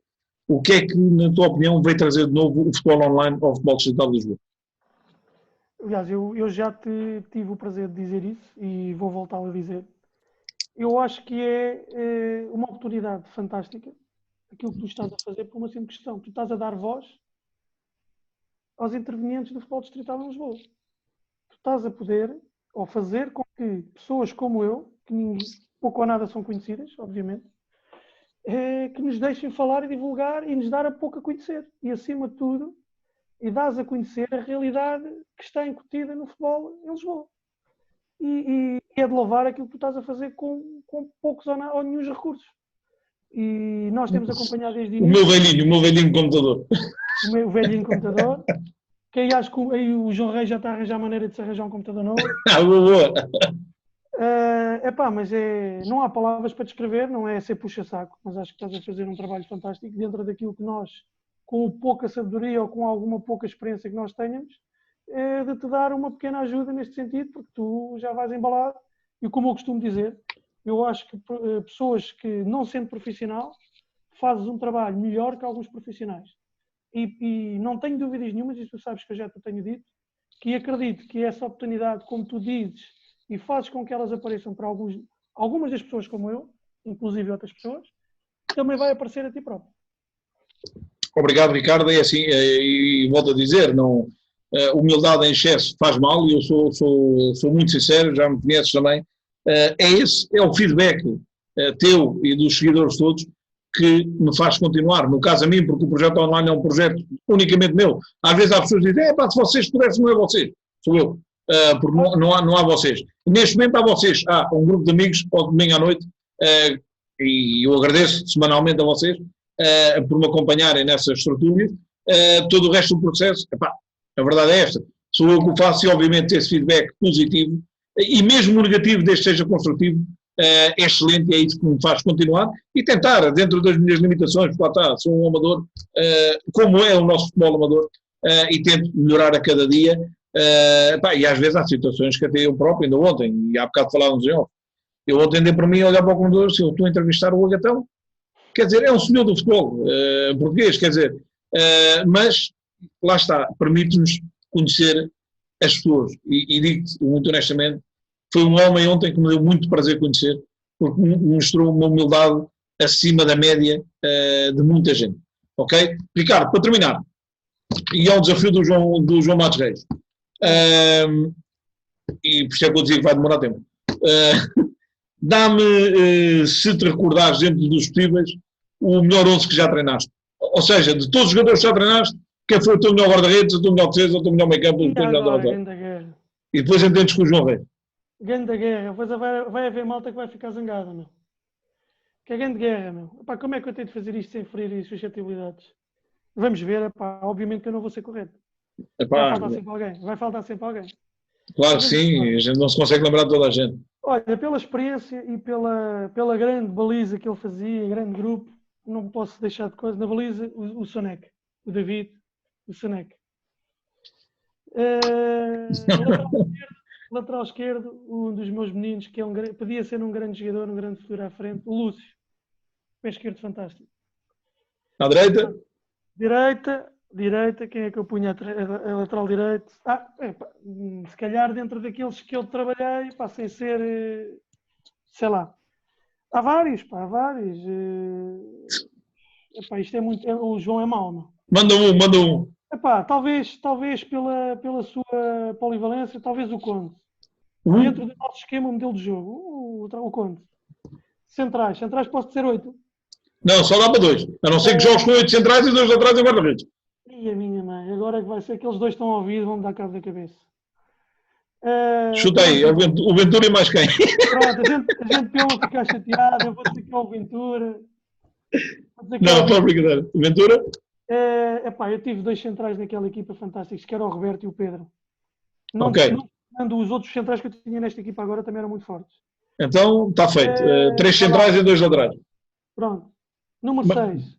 o que é que, na tua opinião, veio trazer de novo o futebol online ao futebol distrital de Lisboa? Aliás, eu já tive o prazer de dizer isso e vou voltar a dizer. Eu acho que é uma oportunidade fantástica aquilo que tu estás a fazer por uma simples questão. Tu estás a dar voz aos intervenientes do futebol distrital em Lisboa. Tu estás a poder, ou fazer com que pessoas como eu, que pouco ou nada são conhecidas, obviamente, que nos deixem falar e divulgar e nos dar a pouco a conhecer. E, acima de tudo, e dás a conhecer a realidade que está incutida no futebol em Lisboa. E é de louvar aquilo que tu estás a fazer com poucos ou nenhum recursos. E nós temos acompanhado desde o início. O meu velhinho computador. O meu velhinho computador. Que aí acho que aí o João Reis já está a arranjar maneira de se arranjar um computador novo. Boa. Mas não há palavras para descrever, não é ser puxa-saco, mas acho que estás a fazer um trabalho fantástico dentro daquilo que nós, com pouca sabedoria ou com alguma pouca experiência que nós tenhamos, de te dar uma pequena ajuda neste sentido, porque tu já vais embalado. E como eu costumo dizer, eu acho que pessoas que, não sendo profissional, fazes um trabalho melhor que alguns profissionais. E não tenho dúvidas nenhumas, e tu sabes que eu já te tenho dito, que acredito que essa oportunidade, como tu dizes, e fazes com que elas apareçam para algumas das pessoas como eu, inclusive outras pessoas, também vai aparecer a ti próprio. Obrigado, Ricardo. É assim, e volto a dizer, não, humildade em excesso faz mal, e eu sou muito sincero, já me conheces também. É o feedback teu e dos seguidores todos que me faz continuar. No caso a mim, porque o projeto online é um projeto unicamente meu. Às vezes há pessoas que dizem, se vocês pudessem, não é vocês, sou eu. Porque não há vocês. Neste momento há vocês. Há um grupo de amigos ao domingo à noite, e eu agradeço semanalmente a vocês por me acompanharem nessas estruturas. Todo o resto do processo, a verdade é esta. Sou eu que o faço, e obviamente esse feedback positivo, e mesmo o negativo, desde que seja construtivo, é excelente, e é isso que me faz continuar e tentar, dentro das minhas limitações, porque lá está, sou um amador, como é o nosso futebol amador, e tento melhorar a cada dia. E às vezes há situações que até eu próprio, ainda ontem, e há bocado falávamos em off, eu ontem dei para mim olhar para o computador, se eu estou a entrevistar o Agatão, quer dizer, é um senhor do futebol português, quer dizer, mas lá está, permite-nos conhecer as pessoas, e digo-te muito honestamente, foi um homem ontem que me deu muito prazer conhecer, porque me mostrou uma humildade acima da média de muita gente, ok? Ricardo, para terminar, e é um desafio do João Matos Reis, e por isso é que eu dizia que vai demorar tempo. Dá-me, se te recordares dentro dos possíveis, o melhor 11 que já treinaste. Ou seja, de todos os jogadores que já treinaste, quem foi o teu melhor guarda-redes, o teu melhor defesa, o teu melhor meio-campo, o teu melhor guerra. E depois entendes com o João Reis. Grande guerra. Depois vai haver malta que vai ficar zangada, meu. Que é grande guerra, meu. Epá, como é que eu tenho de fazer isto sem ferir as suscetibilidades? Vamos ver, epá, obviamente que eu não vou ser correto. Vai Epá, faltar sempre alguém. Vai faltar sempre alguém. claro que Mas vamos sim, embora. a gente não se consegue lembrar de toda a gente. Olha, pela experiência e pela grande baliza que ele fazia, grande grupo, não posso deixar de coisa. Na baliza, o Sonek, o David, o Sonek. Lateral esquerdo, um dos meus meninos, que é podia ser um grande jogador, um grande futuro à frente, o Lúcio. Pé esquerdo fantástico. À direita? Direita, quem é que eu punha a lateral direito? Se calhar dentro daqueles que eu trabalhei, sem ser, sei lá. Há vários, há vários. Isto é muito. O João é mau, não? Manda um. Talvez pela sua polivalência, talvez o Conde. Dentro do nosso esquema, o modelo de jogo, o Conde. Centrais posso dizer 8. Não, só dá para 2. A não ser que jogues com 8 centrais e 2 atrás em guarda-redes. E a minha mãe, agora é que vai ser aqueles dois estão a ouvir, vão-me dar cabo da cabeça. Chuta aí, o Ventura e mais quem? Pronto, a gente pelo não ficar chateado, eu vou dizer que é o Ventura. Não, estou a brincadeira. Ventura? Eu tive 2 centrais naquela equipa fantásticos, que era o Roberto e o Pedro. Ok. Os outros centrais que eu tinha nesta equipa agora também eram muito fortes. Então, está feito. 3 centrais e 2 laterais. Pronto. Número 6.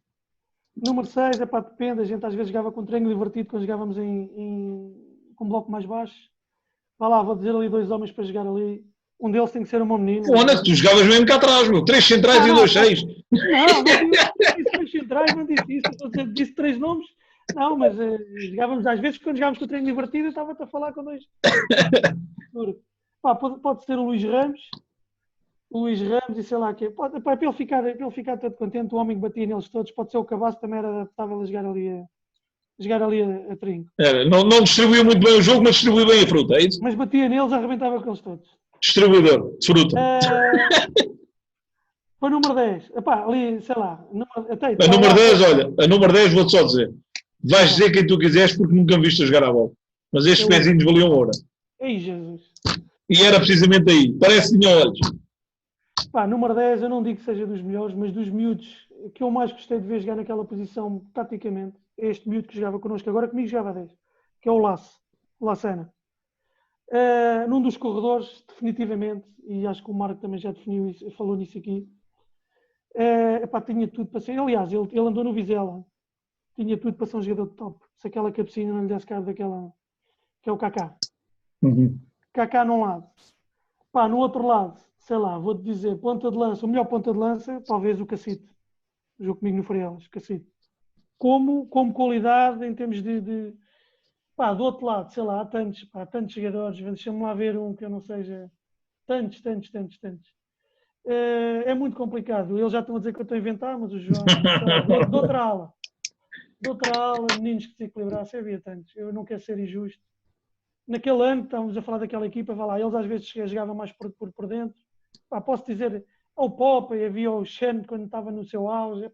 Número 6, depende. A gente às vezes jogava com um treino divertido quando jogávamos com um bloco mais baixo. Vá lá, vou dizer ali 2 homens para jogar ali. Um deles tem que ser o meu menino. Olha, tu jogavas mesmo cá atrás, meu. 3 centrais e 2 6. Não disse 3 centrais, não disse isso. Estou a dizer, disse 3 nomes. Não, mas jogávamos às vezes, quando jogávamos com o treino divertido, eu estava-te a falar com 2. Pode ser o Luís Ramos e sei lá o quê. Para ele ficar todo contente, o homem que batia neles todos, pode ser o Cavasso, também era adaptável a jogar ali a trinco. Não distribuiu muito bem o jogo, mas distribuiu bem a fruta, é isso? Mas batia neles, arrebentava com eles todos. Distribuidor de fruta. Foi número 10. Ali, sei lá. A número 10, olha, a número 10 vou-te só dizer. Vais dizer quem tu quiseres porque nunca me viste a jogar a bola. Mas estes pezinhos valiam ouro. Ei, Jesus. E era precisamente aí. Parece que tinha olhos. Número 10, eu não digo que seja dos melhores, mas dos miúdos que eu mais gostei de ver jogar naquela posição, taticamente, é este miúdo que jogava connosco, agora comigo jogava a 10, que é o Lassana. Num dos corredores, definitivamente, e acho que o Marco também já definiu isso, falou nisso aqui, tinha tudo para ser. Aliás, ele andou no Vizela, tinha tudo para ser um jogador de top. Se aquela cabecinha não lhe desse cabo daquela, que é o Kaká. Kaká num lado. No outro lado, sei lá, vou-te dizer, ponta de lança, o melhor ponta de lança, talvez o Cacite. Jogou comigo no Freelas, Cacite. Como qualidade em termos do outro lado, sei lá, há tantos jogadores, deixa-me lá ver um que eu não seja. Tantos. É muito complicado. Eles já estão a dizer que eu estou a inventar, mas o João, de outra ala, meninos que se equilibrassem, havia tantos. Eu não quero ser injusto. Naquele ano, estávamos a falar daquela equipa, eles às vezes jogavam mais por dentro. Posso dizer, o Popa, havia o Shen quando estava no seu auge,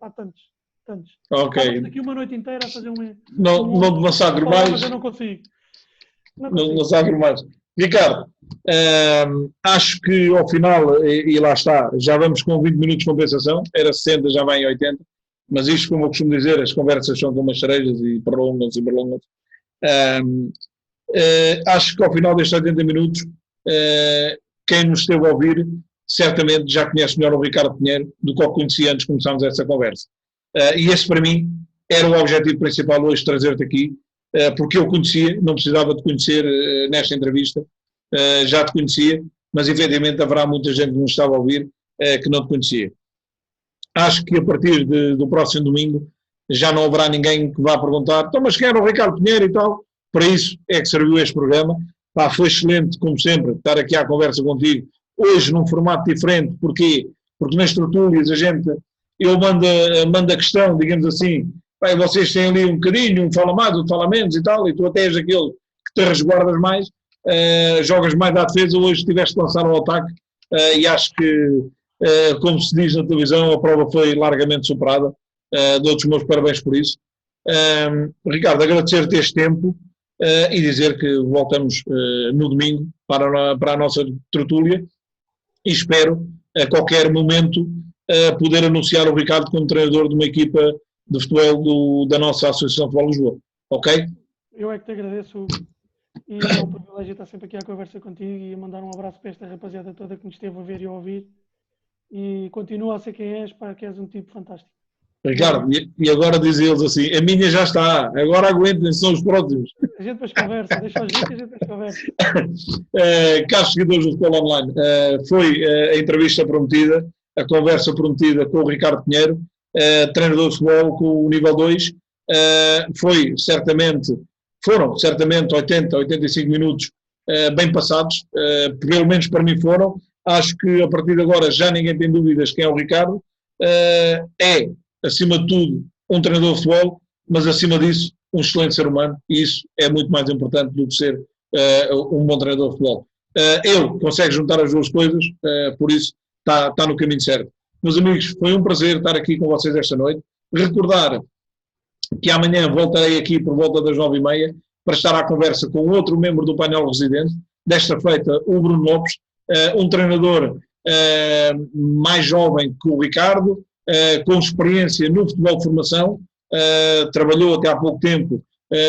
tantos. Ok. Estávamos aqui uma noite inteira a fazer não te massacro mais. Mas eu não consigo. Não massacro mais. Ricardo, acho que ao final, e lá está, já vamos com 20 minutos de compensação, era 60, já vai em 80, mas isto, como eu costumo dizer, as conversas são como as cerejas e prolongam-se e prolongam-se. Acho que ao final destes 80 minutos, quem nos esteve a ouvir, certamente já conhece melhor o Ricardo Pinheiro do que o conhecia antes de começarmos essa conversa. E esse, para mim, era o objetivo principal hoje, trazer-te aqui, porque eu conhecia, não precisava de conhecer nesta entrevista, já te conhecia, mas efetivamente haverá muita gente que nos estava a ouvir que não te conhecia. Acho que a partir do próximo domingo já não haverá ninguém que vá perguntar, então, mas quem era o Ricardo Pinheiro e tal? Para isso é que serviu este programa. Foi excelente, como sempre, estar aqui à conversa contigo, hoje num formato diferente. Porquê? Porque nas tertúlias eu mando a questão, digamos assim, vocês têm ali um bocadinho, um fala mais, outro fala menos e tal, e tu até és aquele que te resguardas mais, jogas mais à defesa, hoje tiveste de lançar ao ataque, e acho que, como se diz na televisão, a prova foi largamente superada. Dou-te os meus parabéns por isso. Ricardo, agradecer-te este tempo e dizer que voltamos no domingo para a nossa tertúlia e espero a qualquer momento poder anunciar o Ricardo como treinador de uma equipa de futebol da nossa Associação de Futebol de Lisboa. Ok? Eu é que te agradeço, Hugo. E é um privilégio estar sempre aqui à conversa contigo e a mandar um abraço para esta rapaziada toda que nos esteve a ver e a ouvir. E continua a ser quem és, pá, que és um tipo fantástico. Ricardo, e agora dizem eles assim, a minha já está, agora aguentem, são os próximos. A gente depois conversa, deixa-os vir que a gente depois conversa. Caros seguidores do Futebol Online, foi a entrevista prometida, a conversa prometida com o Ricardo Pinheiro, treinador de futebol com o nível 2. Foram certamente 80, 85 minutos bem passados, pelo menos para mim foram. Acho que a partir de agora já ninguém tem dúvidas quem é o Ricardo. É, acima de tudo, um treinador de futebol, mas acima disso, um excelente ser humano, e isso é muito mais importante do que ser um bom treinador de futebol. Ele consegue juntar as duas coisas, por isso está no caminho certo. Meus amigos, foi um prazer estar aqui com vocês esta noite. Recordar que amanhã voltarei aqui por volta das 9h30 para estar à conversa com outro membro do painel residente, desta feita o Bruno Lopes, um treinador mais jovem que o Ricardo, com experiência no futebol de formação, trabalhou até há pouco tempo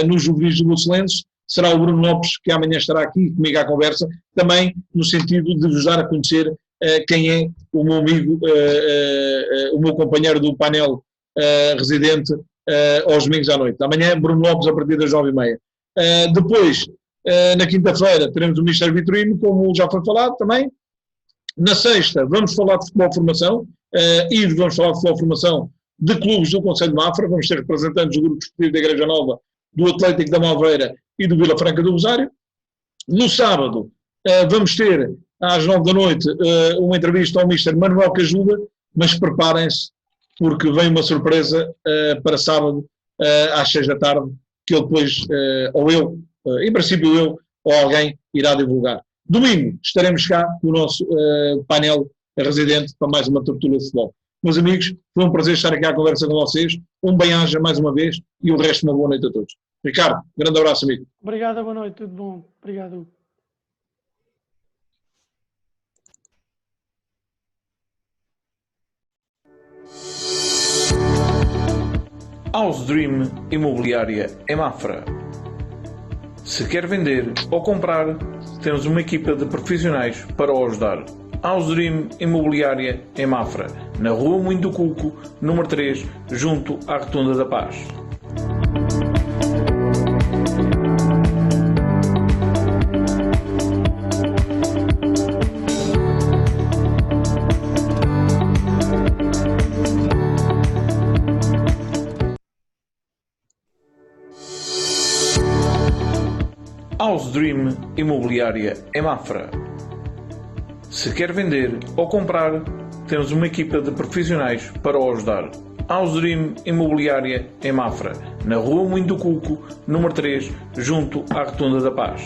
nos juvenis do Bolselenses. Será o Bruno Lopes que amanhã estará aqui comigo à conversa, também no sentido de vos dar a conhecer quem é o meu amigo, o meu companheiro do painel residente aos domingos à noite. Amanhã, Bruno Lopes a partir das 9h30. Depois, na quinta-feira, teremos o Mister Vitorino, como já foi falado também. Na sexta, vamos falar de futebol de formação e vamos falar de futebol de formação de clubes do Conselho de Mafra. Vamos ter representantes do Grupo Esportivo da Igreja Nova, do Atlético da Malveira e do Vila Franca do Rosário. No sábado, vamos ter, às 9h, uma entrevista ao Mister Manuel Cajuda, mas preparem-se, porque vem uma surpresa para sábado, às 6h, que ele depois, ou eu, em princípio eu, ou alguém, irá divulgar. Domingo estaremos cá com o nosso painel residente para mais uma tertúlia de futebol. Meus amigos, foi um prazer estar aqui à conversa com vocês. Um bem-aja mais uma vez e o resto uma boa noite a todos. Ricardo, grande abraço, amigo. Obrigado, boa noite, tudo bom. Obrigado. House Dream Imobiliária em Mafra. Se quer vender ou comprar, temos uma equipa de profissionais para o ajudar. House Dream Imobiliária em Mafra, na Rua Moinho do Cuco, número 3, junto à Rotunda da Paz. House Dream Imobiliária em Mafra. Se quer vender ou comprar, temos uma equipa de profissionais para o ajudar. House Dream Imobiliária em Mafra, na Rua Moinho do Cuco, número 3, junto à Rotunda da Paz.